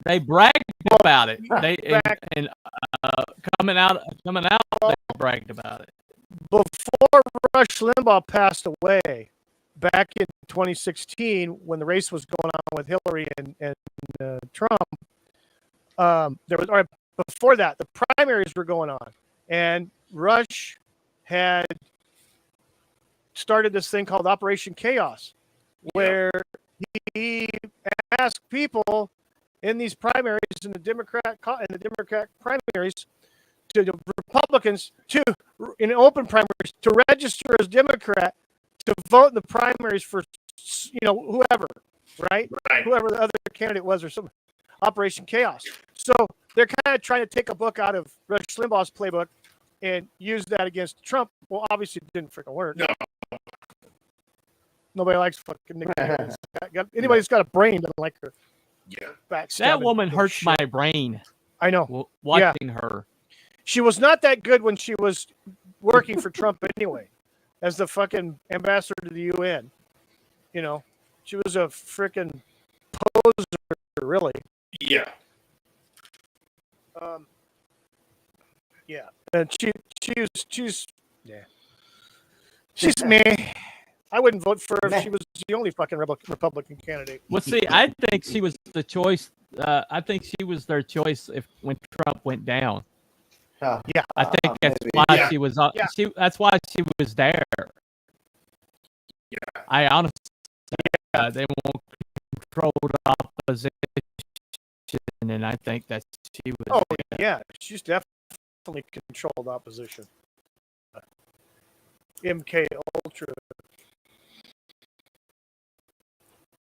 they bragged about it. They coming out, they bragged about it. Before Rush Limbaugh passed away, back in 2016, when the race was going on with Hillary and Trump, before that, the primaries were going on, and Rush had started this thing called Operation Chaos, where he asked people in these primaries, in the Democrat primaries, to the Republicans in open primaries to register as Democrat to vote in the primaries for whoever, right? Whoever the other candidate was, or some Operation Chaos. So they're kind of trying to take a book out of Rush Limbaugh's playbook and use that against Trump. Well, obviously it didn't freaking work. No. Nobody likes fucking Nikki Haley. Anybody that's got a brain doesn't like her. Yeah. That woman hurts my brain. I know. Watching her. She was not that good when she was working for Trump anyway, as the fucking ambassador to the UN. She was a freaking poser, really. Yeah. Yeah. And she's meh. I wouldn't vote for her if she was the only fucking Republican candidate. Well, see, I think she was the choice. I think she was their choice when Trump went down. Yeah, I think that's why she was. That's why she was there. Yeah, I honestly, they won't control the opposition, and I think that she was. Oh yeah, she's definitely controlled opposition. MK Ultra,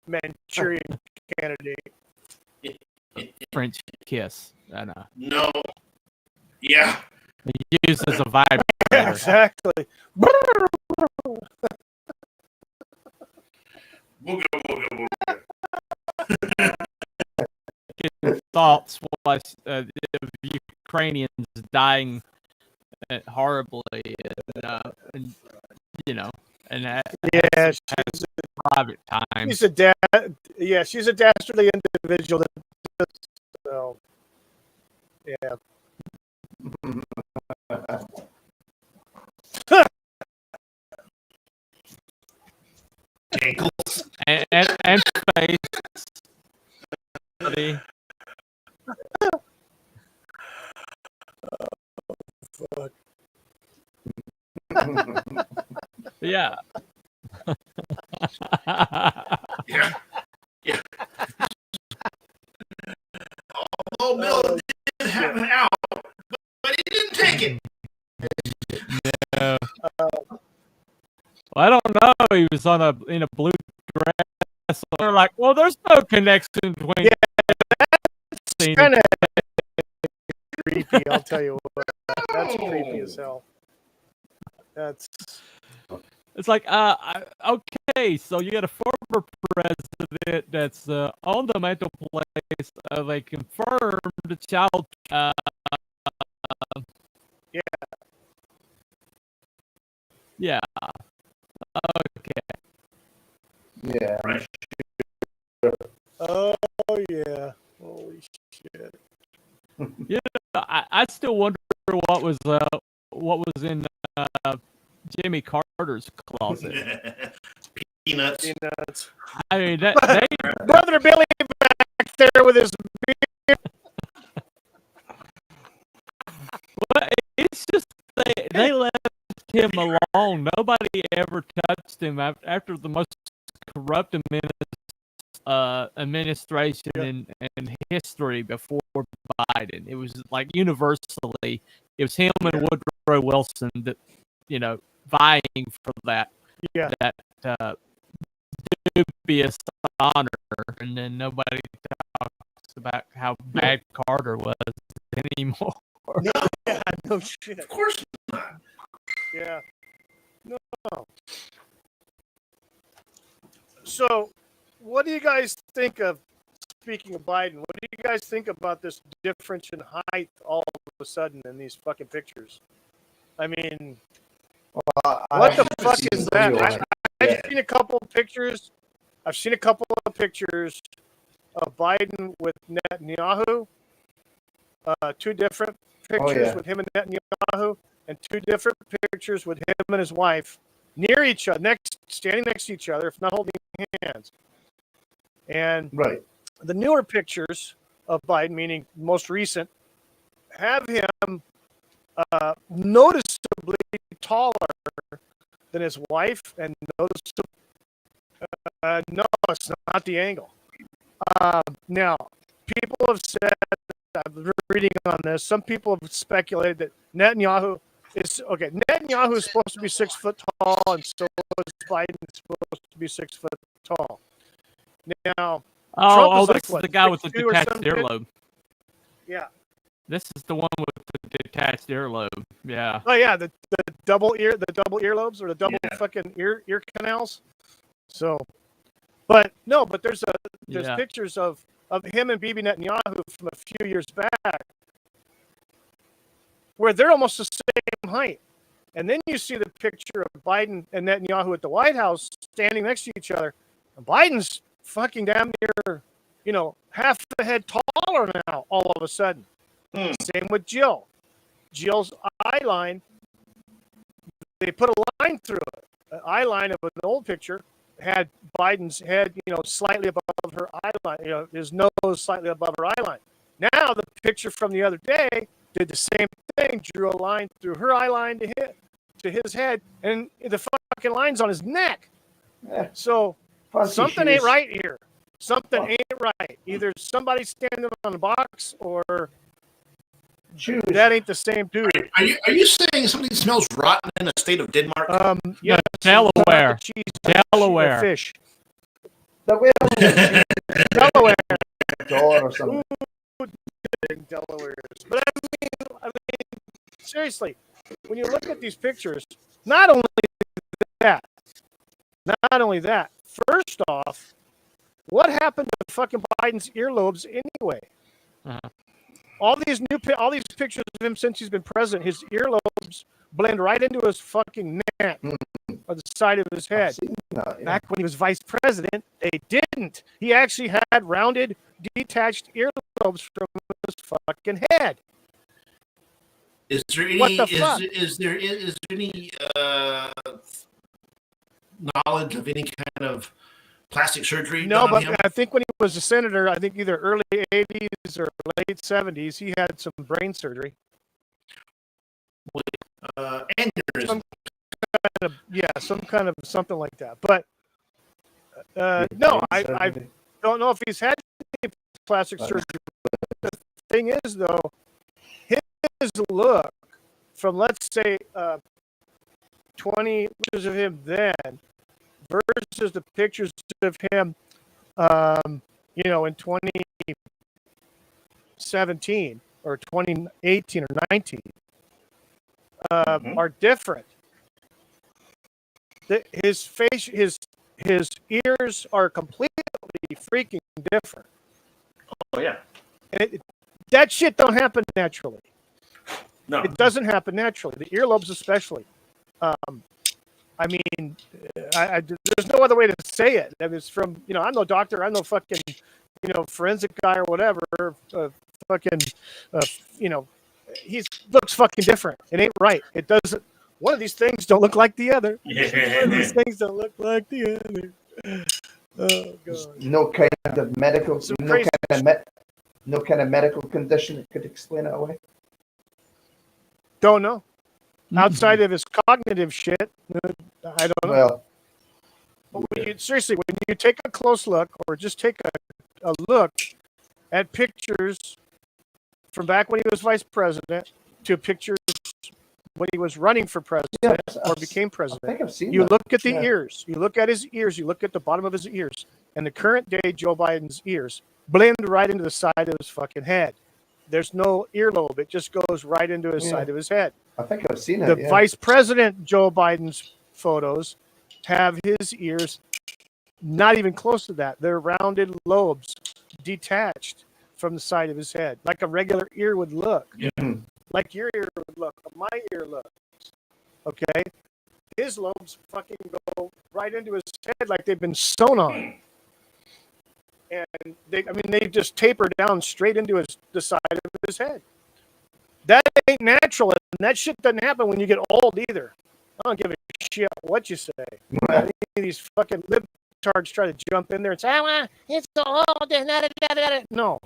Manchurian candidate, French kiss. I know. No. Yeah. Used as a vibrator. Exactly. Thoughts was of Ukrainians dying horribly, and yeah, she's private time. She's a dastardly individual. So, yeah. Ankles and face. Fuck. Yeah. Yeah. Yeah. I don't know. He was in a blue dress. They're like, well, there's no connection between. It's kind of creepy. I'll tell you what. That's creepy as hell. That's. It's like, okay, so you got a former president that's on the mental place of a confirmed child. Yeah. Yeah. Okay. Yeah. Right. Oh yeah. Holy shit. You know, I still wonder what was in Jimmy Carter's closet. Peanuts. Peanuts. I mean, they Brother Billy back there with his beard. well, it's just they left him alone. Nobody ever touched him after the most corrupt administration in history before Biden. It was like universally, it was him and Woodrow Wilson that, vying for that dubious honor, and then nobody talks about how bad Carter was anymore. No, yeah, no shit. Of course not. Yeah. No. So, what do you guys think of, speaking of Biden, what do you guys think about this difference in height all of a sudden in these fucking pictures? I mean, what the fuck is that? I've seen a couple of pictures. I've seen a couple of pictures of Biden with Netanyahu. Two different pictures with him and Netanyahu, and two different pictures with him and his wife near each other, standing next to each other, if not holding hands. And the newer pictures of Biden, meaning most recent, have him noticeably taller than his wife, and noticeably. No, it's not the angle. Now, people have said, I've been reading on this, some people have speculated that Netanyahu is supposed to be 6 foot tall, and so is Biden supposed to be 6 foot tall. Now, Trump is this is the guy with the detached earlobe. Yeah. This is the one with the detached earlobe. Yeah. Oh yeah, the double earlobes, or the double fucking ear canals. So, but there's pictures of him and Bibi Netanyahu from a few years back where they're almost the same height. And then you see the picture of Biden and Netanyahu at the White House standing next to each other. And Biden's fucking damn near, half a head taller now all of a sudden. Same with Jill. Jill's eye line, they put a line through it. An eye line of an old picture had Biden's head, slightly above her eye line, his nose slightly above her eye line. Now the picture from the other day did the same thing, drew a line through her eye line to his head, and the fucking line's on his neck. Yeah. So something ain't right here. Something ain't right. Either somebody's standing on the box, or that ain't the same dude. Are you saying something smells rotten in the state of Denmark? Yeah, Delaware. Delaware. Fish. Delaware. Or something. Delaware. But I mean, seriously, when you look at these pictures, not only that. First off, what happened to fucking Biden's earlobes anyway? All these pictures of him since he's been president, his earlobes blend right into his fucking neck or the side of his head. Back when he was vice president, they didn't. He actually had rounded, detached earlobes from his fucking head. Is there any? What the fuck? Is there any knowledge of any kind of plastic surgery? No, but I think when he was a senator, I think either early 80s or late 70s, he had some brain surgery. Aneurysm. Some kind of something like that. But no, I don't know if he's had any plastic surgery. The thing is, though, his look from, let's say, pictures of him then versus the pictures of him, in 2017 or 2018 or 19, are different. His face, his ears are completely freaking different. Oh yeah. And that shit don't happen naturally. No. It doesn't happen naturally. The earlobes, especially. There's no other way to say it. I mean, it's from, I'm no doctor. I'm no fucking, forensic guy or whatever. He looks fucking different. It ain't right. It doesn't. One of these things don't look like the other. One of these things don't look like the other. Oh god. No kind of medical, no kind of medical condition that could explain it away. Don't know. Outside of his cognitive shit, I don't know. Well, but when you take a close look, or just take a look at pictures from back when he was vice president to pictures when he was running for president or became president, I think I've seen you that. look at the ears, you look at his ears, you look at the bottom of his ears, and the current day Joe Biden's ears blend right into the side of his fucking head. There's no earlobe. It just goes right into his side of his head. I think I've seen it. The Vice President Joe Biden's photos have his ears not even close to that. They're rounded lobes detached from the side of his head, like a regular ear would look. Yeah. Like your ear would look, my ear looks. Okay? His lobes fucking go right into his head like they've been sewn on. And they just taper down straight into the side of his head. That ain't natural, and that shit doesn't happen when you get old either. I don't give a shit what you say. Any of these fucking libtards try to jump in there and say, it's so old. No.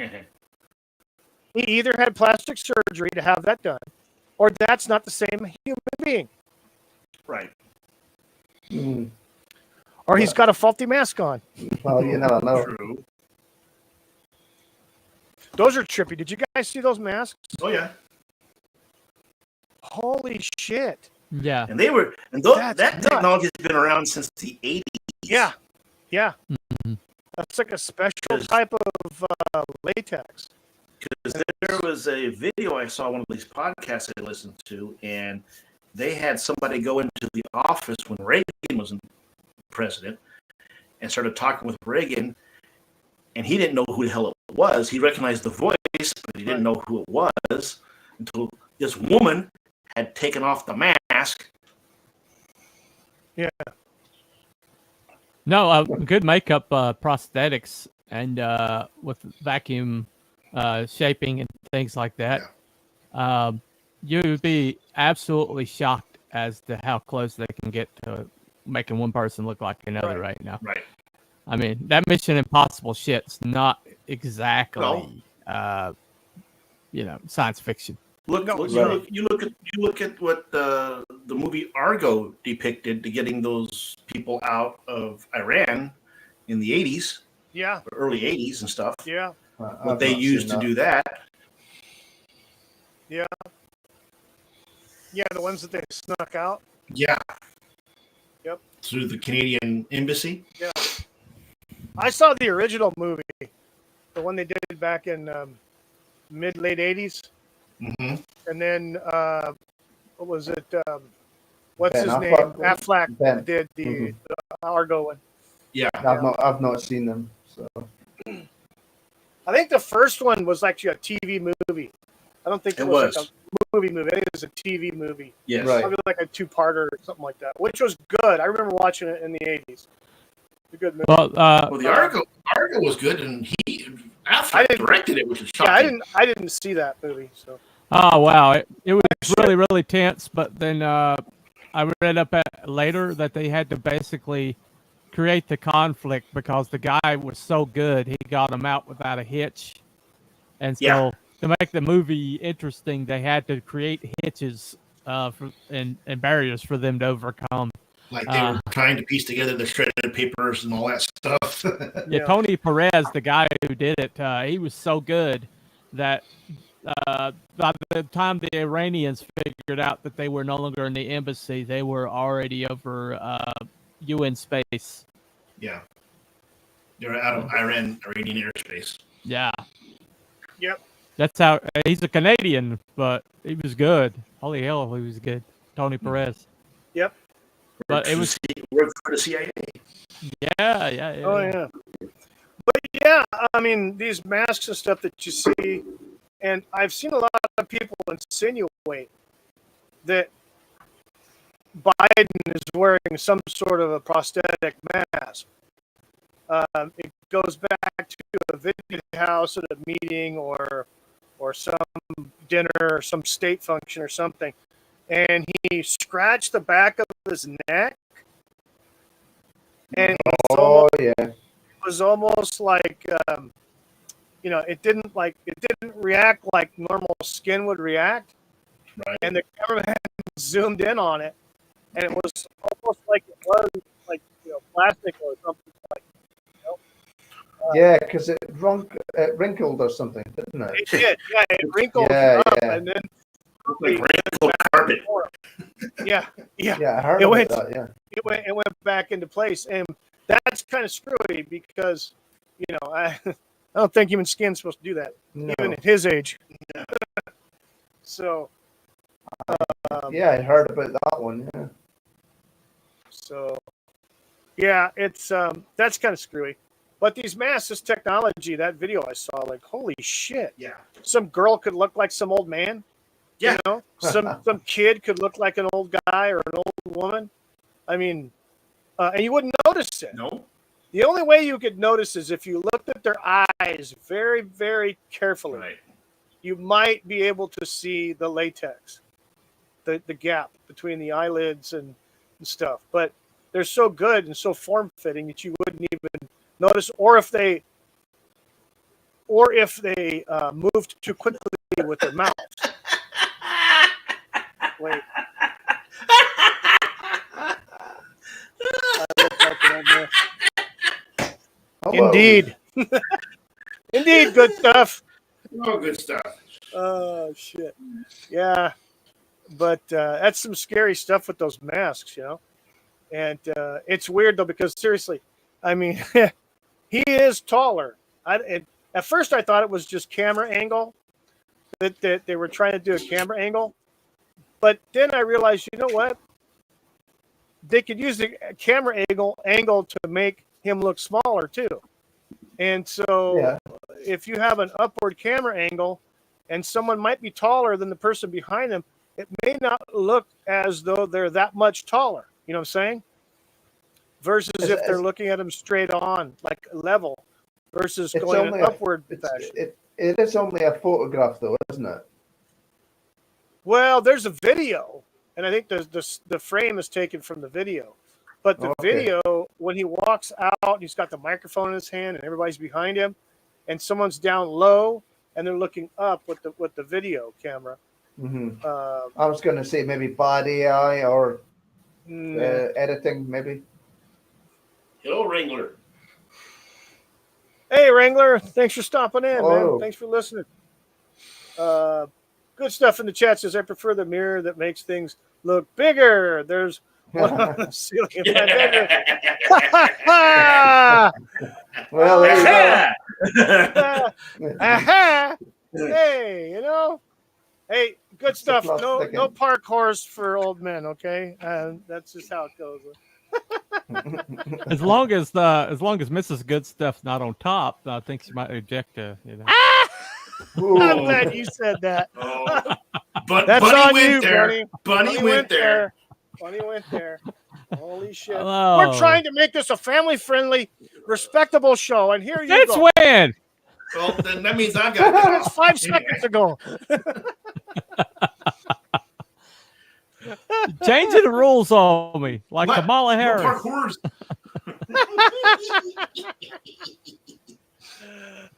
He either had plastic surgery to have that done, or that's not the same human being. Right. Or he's got a faulty mask on. Well, you never know. True. Those are trippy. Did you guys see those masks? Oh yeah. Holy shit. Yeah. And that technology has been around since the 80s. Yeah. Yeah. Mm-hmm. That's like a special type of latex. Because there was a video I saw, one of these podcasts I listened to, and they had somebody go into the office when Reagan was president and started talking with Reagan, and he didn't know who the hell it was. He recognized the voice, but he didn't know who it was until this woman had taken off the mask. Yeah. No, good makeup prosthetics and with vacuum shaping and things like that. Yeah. You would be absolutely shocked as to how close they can get to making one person look like another right now. Right. I mean, that Mission Impossible shit's not exactly, science fiction. You look at what the movie Argo depicted to getting those people out of Iran in the 80s. Yeah. Early 80s and stuff. Yeah. What they used to do that. Yeah. Yeah, the ones that they snuck out. Yeah. Yep. Through the Canadian embassy. Yeah. I saw the original movie, the one they did back in mid-late 80s. Mm-hmm. And then, what was it? What's Ben his Affleck. name? Affleck Ben. did the Argo one. Yeah. I've not seen them. So I think the first one was actually a TV movie. I don't think it was like a movie. I think it was a TV movie. Yes. Right. Probably like a two-parter or something like that, which was good. I remember watching it in the 80s. A good movie. Well, the Argo was good, and Affleck directed it, which is shocking. Yeah, I didn't see that movie. So. Oh wow, it was really, really tense. But then I read up later that they had to basically create the conflict because the guy was so good, he got him out without a hitch, and so to make the movie interesting, they had to create hitches and barriers for them to overcome. Like they were trying to piece together the shredded papers and all that stuff. Tony Perez, the guy who did it, he was so good that by the time the Iranians figured out that they were no longer in the embassy, they were already over UN space. Yeah. They're out of Iranian airspace. Yeah. Yep. That's how he's a Canadian, but he was good. Holy hell, he was good. Tony Perez. Yep. But it was worked for the CIA. yeah. Oh yeah. But yeah, I mean these masks and stuff that you see, and I've seen a lot of people insinuate that Biden is wearing some sort of a prosthetic mask. It goes back to a video house at a meeting or some dinner or some state function or something, and he scratched the back of his neck, and it was almost like it didn't react like normal skin would react, right? And the cameraman zoomed in on it, and it was almost like it was like plastic or something like. Yeah, because it wrinkled or something, didn't it? It did, yeah. It wrinkled up, and then like wrinkled carpet. Yeah. Yeah, I heard about that. Yeah, it went back into place, and that's kind of screwy because I don't think human skin's supposed to do that, even at his age. So. Yeah, I heard about that one. Yeah. So. Yeah, it's that's kind of screwy. But these masks, this technology, that video I saw, like, holy shit. Yeah. Some girl could look like some old man. Yeah. Some kid could look like an old guy or an old woman. I mean, and you wouldn't notice it. No. The only way you could notice is if you looked at their eyes very, very carefully. Right. You might be able to see the latex, the gap between the eyelids and stuff. But they're so good and so form-fitting that you wouldn't even notice, or if they moved too quickly with their mouths. Wait. Indeed. Indeed, good stuff. Oh, good stuff. Oh, shit. Yeah. But that's some scary stuff with those masks, And it's weird, though, because seriously, I mean, he is taller. At first, I thought it was just camera angle, that they were trying to do a camera angle. But then I realized, you know what? They could use the camera angle to make him look smaller, too. And so if you have an upward camera angle and someone might be taller than the person behind them, it may not look as though they're that much taller. You know what I'm saying? Versus if they're looking at them straight on, like level, versus going in an upward fashion. It is only a photograph, though, isn't it? Well, there's a video, and I think the frame is taken from the video. But the video, when he walks out, he's got the microphone in his hand, and everybody's behind him, and someone's down low, and they're looking up with the video camera. Mm-hmm. I was going to say maybe bad AI or editing, maybe. Hello, Wrangler. Hey, Wrangler. Thanks for stopping in, Hello. man. Thanks for listening. Good stuff in the chat says, I prefer the mirror that makes things look bigger. There's one on the ceiling in my bedroom. Well, there you go. Hey, Hey, good stuff. No parkours for old men, okay? That's just how it goes. As long as Mrs. Good Stuff's not on top, I think she might eject her. I'm glad you said that. But that's Bunny on went you, there. Bunny went there. Bunny went there. Holy shit! Hello. We're trying to make this a family-friendly, respectable show, and here you Since go. when? Well, then that means I got That was 5 seconds ago. Changing the rules on me, like What? Kamala Harris. No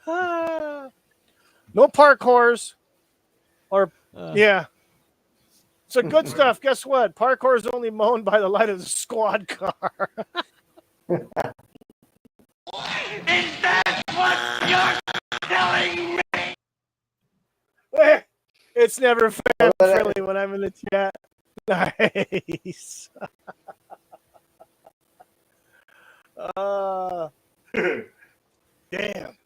parkours. No parkours. Yeah. So good stuff. Guess what? Parkour is only mown by the light of the squad car. Is that what you're telling me? It's never fan friendly when I'm in the chat. Nice. Damn.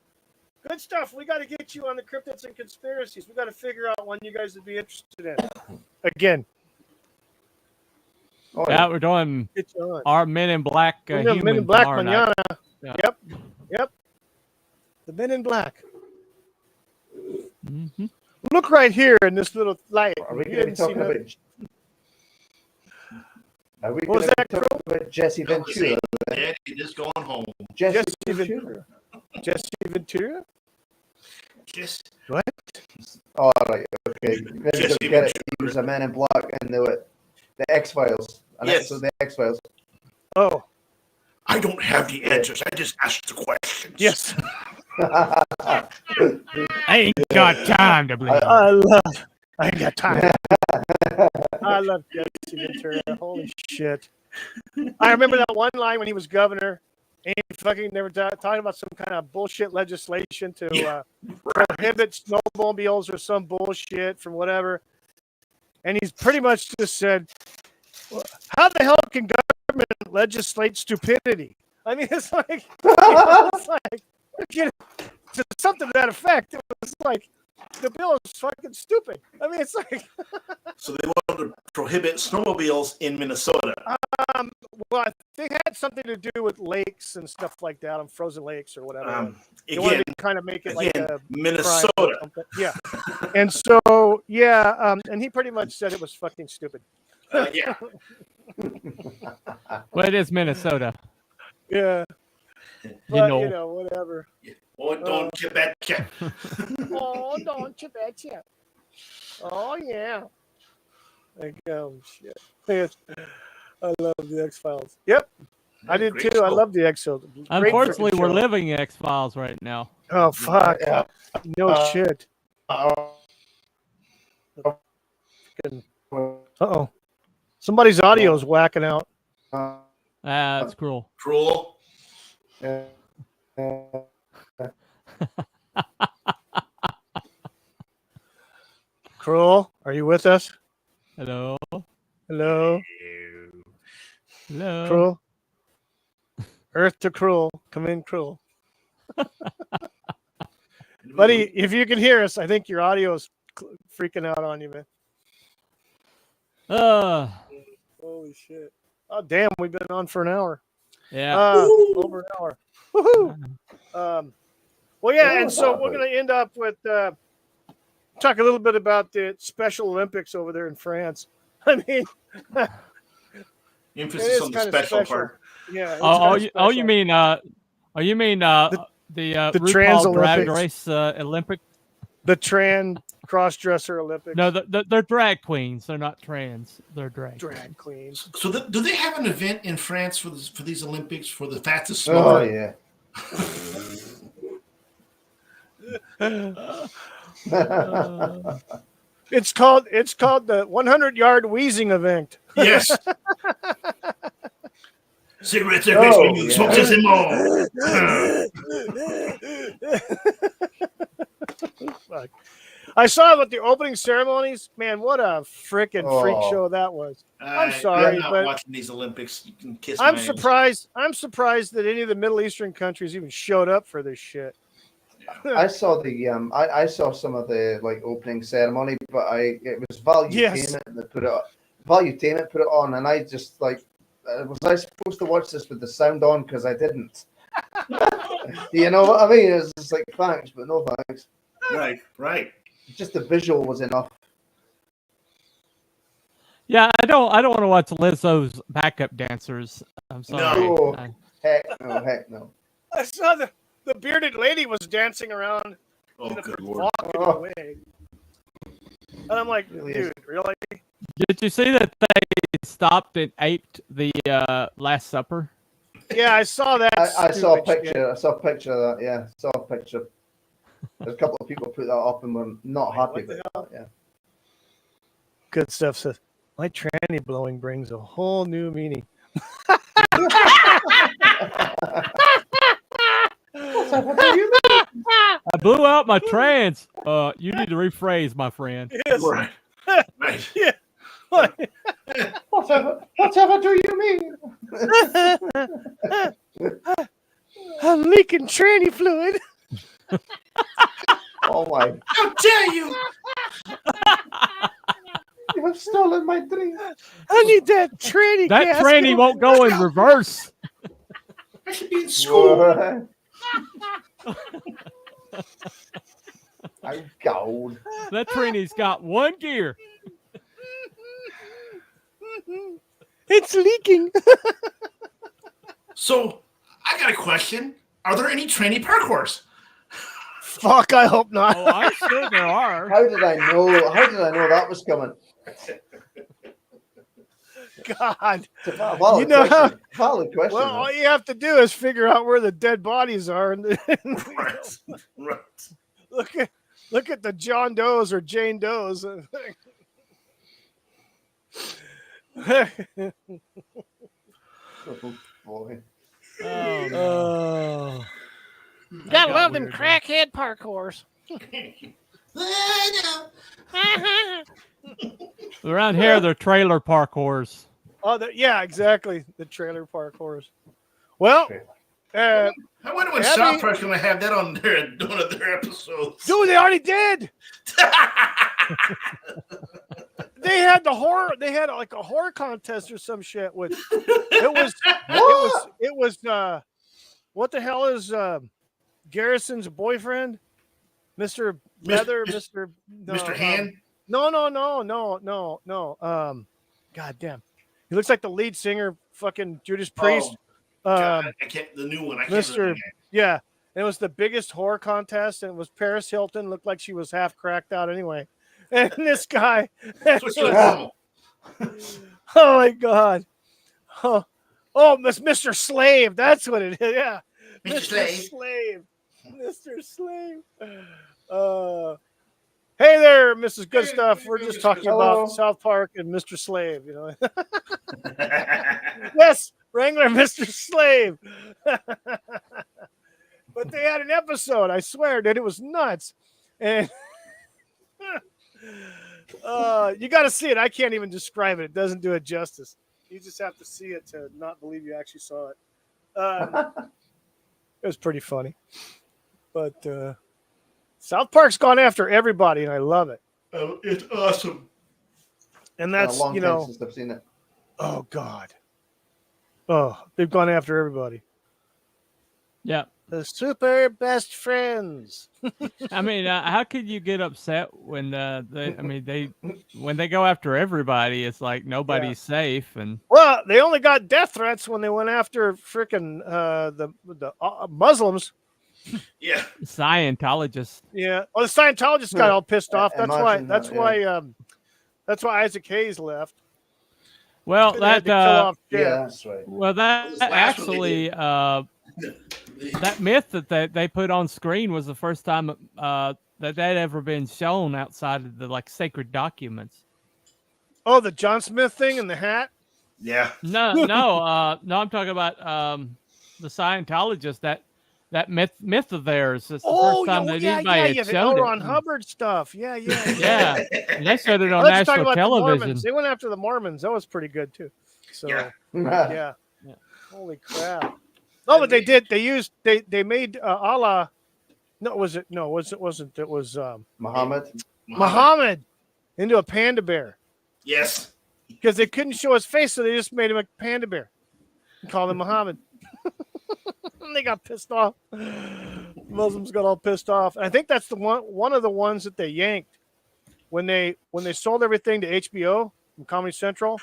Good stuff. We got to get you on the cryptids and conspiracies. We got to figure out one you guys would be interested in. Again. Yeah, we're doing our Men in Black human Men in Black tomorrow mañana. night. Yep. The Men in Black. Mm-hmm. Look right here in this little light. Are we going to be talking about? Are we going to be talking about Jesse Ventura? Daddy is going home. Jesse Ventura. Jesse Ventura? What? Oh, right. Okay. Jesse get it. He was a Man in Black in the X-Files. Yes. So the X-Files. Oh. I don't have the answers. I just asked the questions. Yes. I ain't got time to believe. I ain't got time. I love Jesse Ventura. Holy shit. I remember that one line when he was governor. And he fucking never talking about some kind of bullshit legislation to prohibit snowmobiles or some bullshit from whatever. And he's pretty much just said, well, how the hell can government legislate stupidity? I mean, it's like, to something to that effect. It was like, the bill is fucking stupid. I mean, it's like. So they wanted to prohibit snowmobiles in Minnesota. Well, I think it had something to do with lakes and stuff like that, on frozen lakes or whatever. They wanted to kind of make it like a Minnesota. Yeah. And so, and he pretty much said it was fucking stupid. Yeah. Well, it is Minnesota. Yeah. But, you know, whatever. Oh, don't you betcha. Oh, don't you betcha. Oh, yeah. Like, shit. I love the X-Files. Yep. I did too. I love the X-Files. Unfortunately, we're living X-Files right now. Oh, fuck. Yeah. No shit. Uh-oh. Somebody's audio is whacking out. That's cruel. Cruel. Cruel, are you with us? Hello. Hello. Hello. Cruel. Earth to Cruel. Come in, Cruel. Buddy, if you can hear us, I think your audio is freaking out on you, man. Holy shit. Oh, damn, we've been on for an hour. Yeah. Over an hour. Woohoo. Well, yeah, and so we're going to end up with talk a little bit about the Special Olympics over there in France. I mean, emphasis on the special part. Yeah. You mean the Trans RuPaul Drag Olympics. Race Olympic? The trans cross-dresser Olympics. No, they're drag queens. They're not trans. They're drag queens. So do they have an event in France for these Olympics for the fastest smoker? Oh yeah. It's called the 100-yard wheezing event. Yes. Cigarettes are basically smokes and more. Fuck. I saw with the opening ceremonies. Man, what a freaking freak show that was. I'm sorry, I'm not but watching these Olympics. You can kiss I'm my surprised. I'm surprised that any of the Middle Eastern countries even showed up for this shit. I saw I saw some of the opening ceremony, but it was Valuetainment that put it on. Valuetainment put it on, and I just was I supposed to watch this with the sound on because I didn't. You know what I mean? It was just like thanks, but no thanks. Right. Just the visual was enough. Yeah, I don't want to watch Lizzo's backup dancers. I'm sorry. No. Heck no. I saw the bearded lady was dancing around. Oh, good Lord. Walking away. And I'm like, dude, really? Did you see that they stopped and aped the Last Supper? Yeah, I saw that. I saw a picture. Shit. I saw a picture of that. Yeah, I saw a picture. There's a couple of people put that up and were not happy with that. Yeah. Good stuff. Says my tranny blowing brings a whole new meaning. A blew out my trans. You need to rephrase, my friend. Yes. Right. Right. Yeah. Whatever do you mean? I'm leaking tranny fluid. Oh my! How dare you? You have stolen my dream. I need that tranny That gas. tranny won't go in reverse. I should be in school. I'm gold. That tranny's got one gear. It's leaking. So I got a question. Are there any tranny parkours? Fuck, I hope not. Oh, I'm sure there are. How did I know? How did I know that was coming? God. It's a valid You know question. Valid question. Well, all you have to do is figure out where the dead bodies are, and Right. Right. look at the John Does or Jane Does. Oh, boy. Oh, no. Oh, That gotta got love them weird, crackhead parkours. Around here, they're trailer parkours. Oh, yeah, exactly. The trailer parkours. Well, I wonder when Abby- South Park's going to have that on one of their episodes. dude, they already did. They had the horror. They had like a horror contest or some shit. With it was. What the hell is Garrison's boyfriend, Mr. Leather, Mr. Mr. Hand? No. God damn. He looks like the lead singer, fucking Judas Priest. God, I can't. The new one. I can't. Mr. Yeah. And it was the biggest horror contest, and it was Paris Hilton. Looked like she was half cracked out anyway. And this guy. That's what she was normal. Oh my God. Oh, it's Mr. Slave. That's what it is. Yeah. Mr. Slave. Mr. Slave. Hey there, Mrs. Good Stuff. We're just talking Hello. about South Park and Mr. Slave, you know. Yes, Wrangler, Mr. Slave. But they had an episode, I swear, that it was nuts. And you got to see it. I can't even describe it. It doesn't do it justice. You just have to see it to not believe you actually saw it. It was pretty funny. But South Park's gone after everybody, and I love it. It's awesome. And It's that's, been a long you time know, since I've seen it. oh, God. Oh, they've gone after everybody. Yeah. The super best friends. I mean, how could you get upset when when they go after everybody? It's like nobody's safe, and Well, they only got death threats when they went after freaking the Muslims. Yeah. Scientologists. Yeah. Well, the Scientologists got all pissed off. That's why. Imagine That's that, why. That's why Isaac Hayes left. Well, They had that to kill off Jeff. Yeah, that's right. well That was that the last one they actually that myth that they put on screen was the first time that had ever been shown outside of the like sacred documents. Oh, the John Smith thing and the hat. Yeah. No, I'm talking about the Scientologists. That myth of theirs. It's the first time that anybody had the showed L. it. Ron Hubbard stuff. Yeah. Yeah, and they showed it on Let's talk national about the television. Mormons. They went after the Mormons. That was pretty good too. So Yeah. yeah. Holy crap! No, but they did. They used. They made Allah. No, was it? No, it wasn't. It was Muhammad. Muhammad into a panda bear Yes. because they couldn't show his face, so they just made him a panda bear and called him Muhammad. And they got pissed off. Muslims got all pissed off. And I think that's the one of the ones that they yanked when they sold everything to HBO and Comedy Central.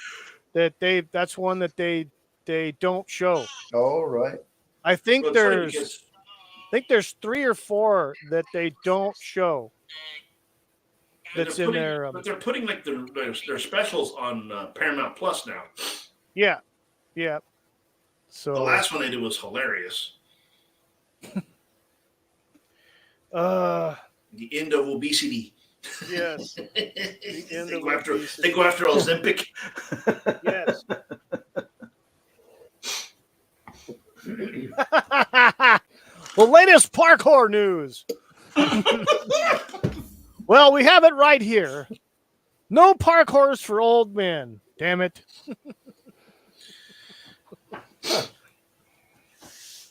That's one that they don't show. Oh, right. I think Well, it's funny there's 3 or 4 that they don't show. That's in there. But they're putting like their specials on Paramount Plus now. Yeah. So The last one they did was hilarious. uh The end of obesity. yes. they, end of go after, obesity. they go after Ozempic. Yes. The latest parkour news. Well, we have it right here. No park horse for old men. Damn it.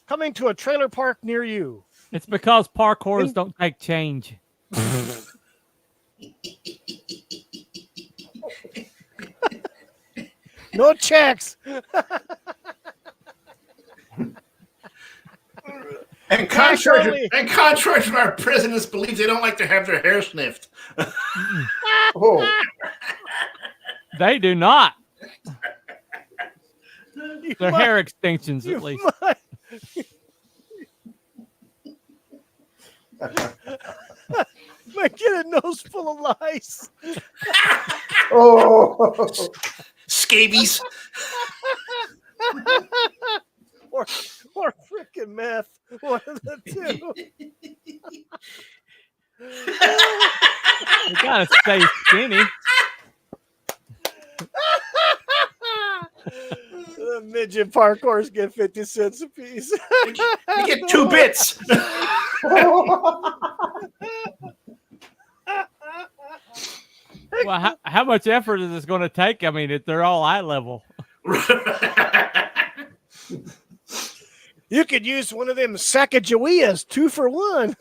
Coming to a trailer park near you. It's because parkours don't take change. No checks. And contrary to our president's belief, they don't like to have their hair sniffed. Oh, They do not. You Their might- hair extensions, you at least. might- Might get a nose full of lice. oh. Scabies. or freaking meth. One of the two. You gotta stay skinny. The midget parkours get 50 cents a piece. You get 2 bits. Well, how much effort is this going to take? I mean, if they're all eye level. You could use one of them Sacagaweas, 2 for 1.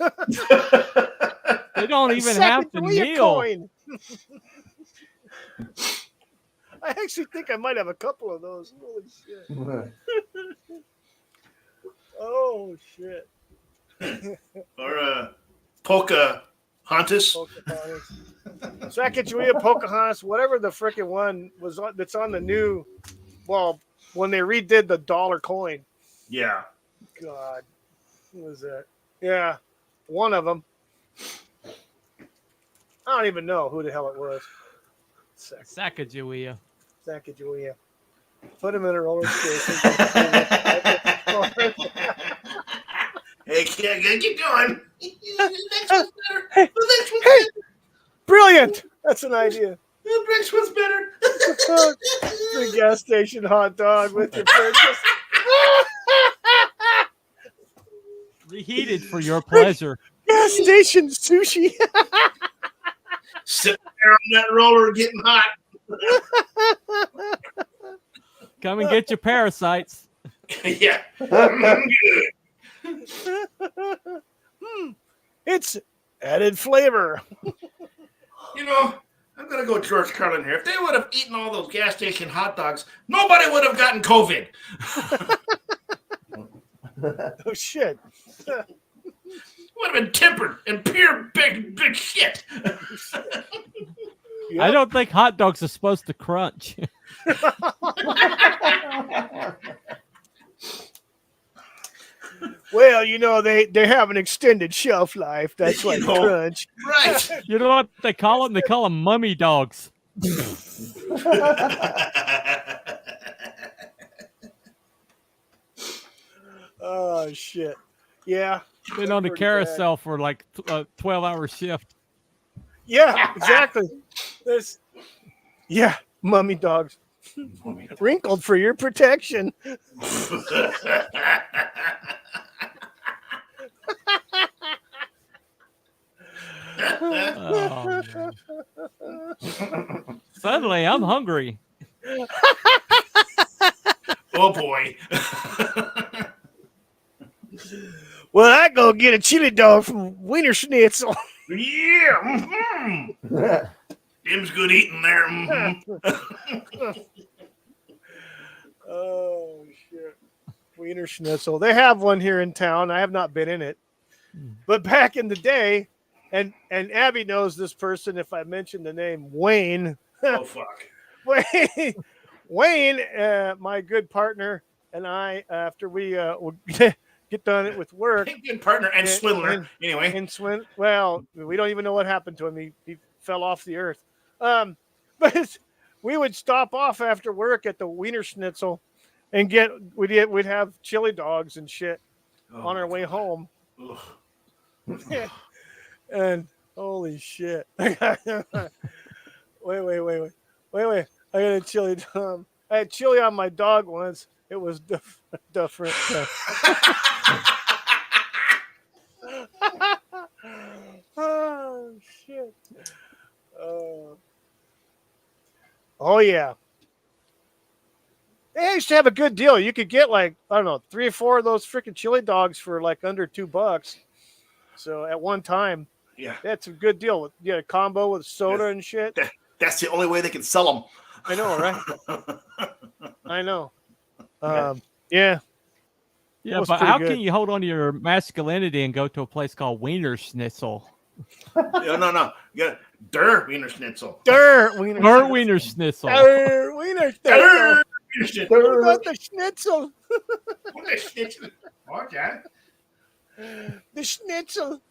They don't even have to Sacagawea kneel. coin. I actually think I might have a couple of those. Holy shit. Oh, shit. Or Pocahontas. Pocahontas. Sacagawea, Pocahontas, whatever the frickin' one was on, that's on the new, well, when they redid the dollar coin. Yeah. God. What was that? Yeah. One of them. I don't even know who the hell it was. Sacagawea. Sacagawea. Put him in a roller skater. Hey, keep going. Hey, brilliant! That's an idea. The next one's better. The gas station hot dog with your purchase. Reheated for your pleasure. Gas station sushi. Sitting there on that roller getting hot. Come and get your parasites. Yeah. It's added flavor. You know, I'm going to go George Carlin here. If they would have eaten all those gas station hot dogs, nobody would have gotten COVID. Oh, shit. Would have been tempered and pure big shit. I don't think hot dogs are supposed to crunch. Well, you know, they have an extended shelf life. That's why they crunch. Right. You know what they call them? They call them mummy dogs. Oh, shit. Yeah. Been on the Pretty carousel for like a 12-hour shift. Yeah, exactly. Yeah, mummy dogs. Wrinkled for your protection. Oh, suddenly, I'm hungry. Oh, boy. Well, I go get a chili dog from Wiener Schnitzel. Yeah. Mm-hmm. Dim's good eating there. Mm-hmm. Oh, shit. Wiener Schnitzel. They have one here in town. I have not been in it. But back in the day, and Abby knows this person if I mention the name Wayne. Oh, fuck. Wayne, my good partner, and I, after we get done with work. Good partner and swindler. Anyway. Well, we don't even know what happened to him. He fell off the earth. But we would stop off after work at the Wiener Schnitzel and we'd have chili dogs and shit on our way home. And holy shit. Wait. I got a chili dog. I had chili on my dog once. It was different. yeah. They used to have a good deal. You could get like, I don't know, 3 or 4 of those freaking chili dogs for like under $2. So at one time, Yeah. that's a good deal. You had a combo with soda and shit. That's the only way they can sell them. I know, right? I know. Yeah. Yeah. Yeah, was but pretty how good. can you hold on to your masculinity and go to a place called Wiener Schnitzel? No. You got Der Wiener Schnitzel. Der Wiener Or Schnitzel. Wiener Schnitzel. Der Wiener Schnitzel. Der Wiener Schnitzel. What about the schnitzel? Wiener Schnitzel. Okay. The schnitzel.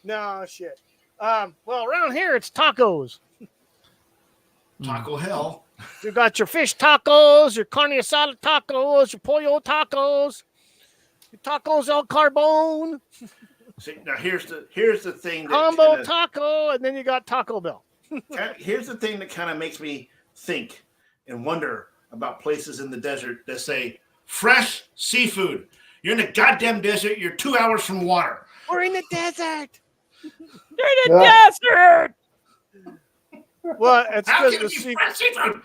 No shit. Well, around here it's tacos. Taco hell. You got your fish tacos, your carne asada tacos, your pollo tacos, your tacos el carbone, See, now here's the thing that combo kinda, taco, and then you got Taco Bell. here's the thing that kind of makes me think and wonder about places in the desert that say fresh seafood. You're in the goddamn desert. You're 2 hours from water. We're in the desert. You're in the desert! Well, it's How because can it be fresh seafood?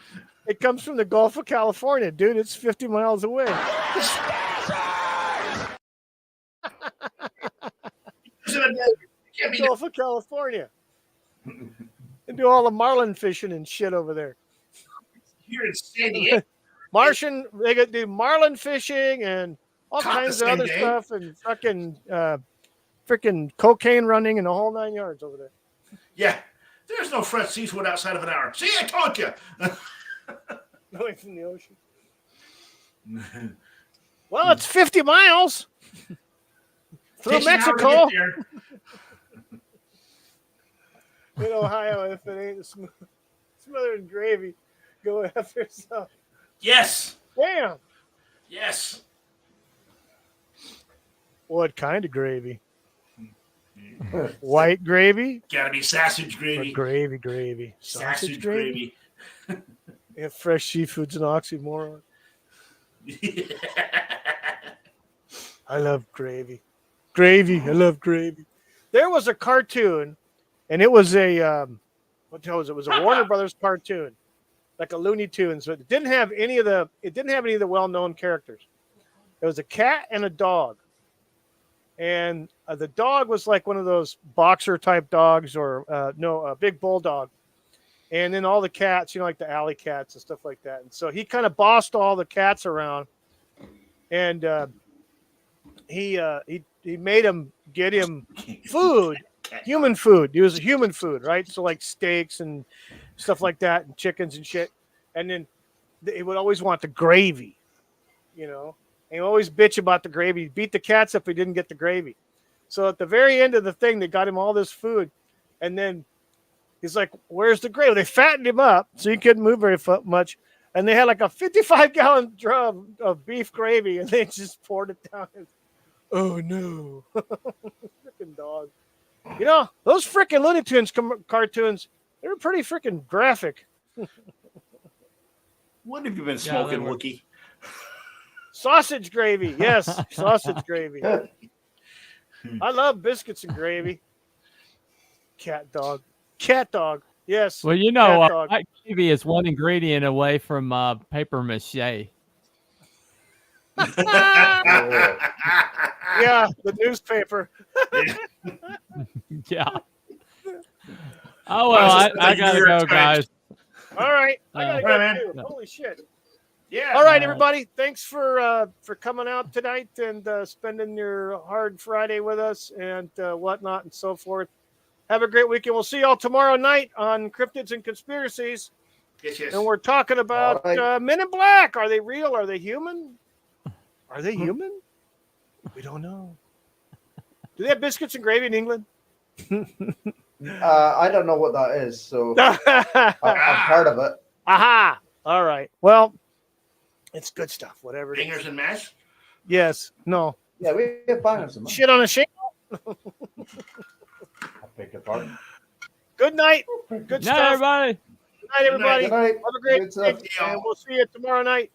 it comes from the Gulf of California, dude. It's 50 miles away. It's in the desert. It can't be Gulf of California. They do all the marlin fishing and shit over there. here in San Diego. They could do marlin fishing and all Caught the kinds of same other day. stuff and fucking freaking cocaine running in the whole 9 yards over there. Yeah, there's no fresh seafood outside of an hour. See, I told you. Away from the ocean. Well, it's 50 miles through Takes an hour to Mexico. get there. In Ohio, if it ain't smothered in gravy, go after some. Yes, Damn. yes. What kind of gravy? White gravy? Gotta be sausage Or gravy. gravy? Sausage gravy. Yeah, fresh seafood's an oxymoron. I love gravy. Gravy. I love gravy. There was a cartoon, and it was a what was it? It was a Warner Brothers cartoon, like a Looney Tunes. But it didn't have any of the well-known characters. It was a cat and a dog, and the dog was like one of those boxer type dogs, or a big bulldog. And then all the cats, like the alley cats and stuff like that. And so he kind of bossed all the cats around, and he made him get him food, human food. He was human food, right? So like steaks and stuff like that, and chickens and shit. And then he would always want the gravy, and he always bitch about the gravy. He'd beat the cats if he didn't get the gravy. So at the very end of the thing, they got him all this food, and then he's like, "Where's the gravy?" They fattened him up so he couldn't move very much, and they had like a 55-gallon drum of beef gravy, and they just poured it down. Oh no, freaking dog! Those freaking Looney Tunes cartoons, they were pretty freaking graphic. What have you been smoking, they were. Wookie? Sausage gravy, yes, sausage gravy. I love biscuits and gravy. Cat dog, yes. Well, cat dog. white gravy is one ingredient away from paper mache. Yeah, the newspaper. Yeah. Oh, well, I gotta New York go, Times. guys. All right, I gotta All go right, man. too. No. Holy shit! Yeah. All right, right. everybody. Thanks for coming out tonight and spending your hard Friday with us and whatnot and so forth. Have a great weekend. We'll see y'all tomorrow night on Cryptids and Conspiracies, Yes. and we're talking about All right. Men in Black. Are they real? Are they human? Are they human? We don't know. Do they have biscuits and gravy in England? I don't know what that is, so I've heard of it. Aha! All right. Well, it's good stuff. Whatever it is. Fingers and mash. Yes. No. Yeah, we have bangers in Shit on a shingle. I beg your pardon. Good night. Good Night, stuff. everybody. Good night, everybody. Good night. Have a great Good stuff. night, and we'll see you tomorrow night.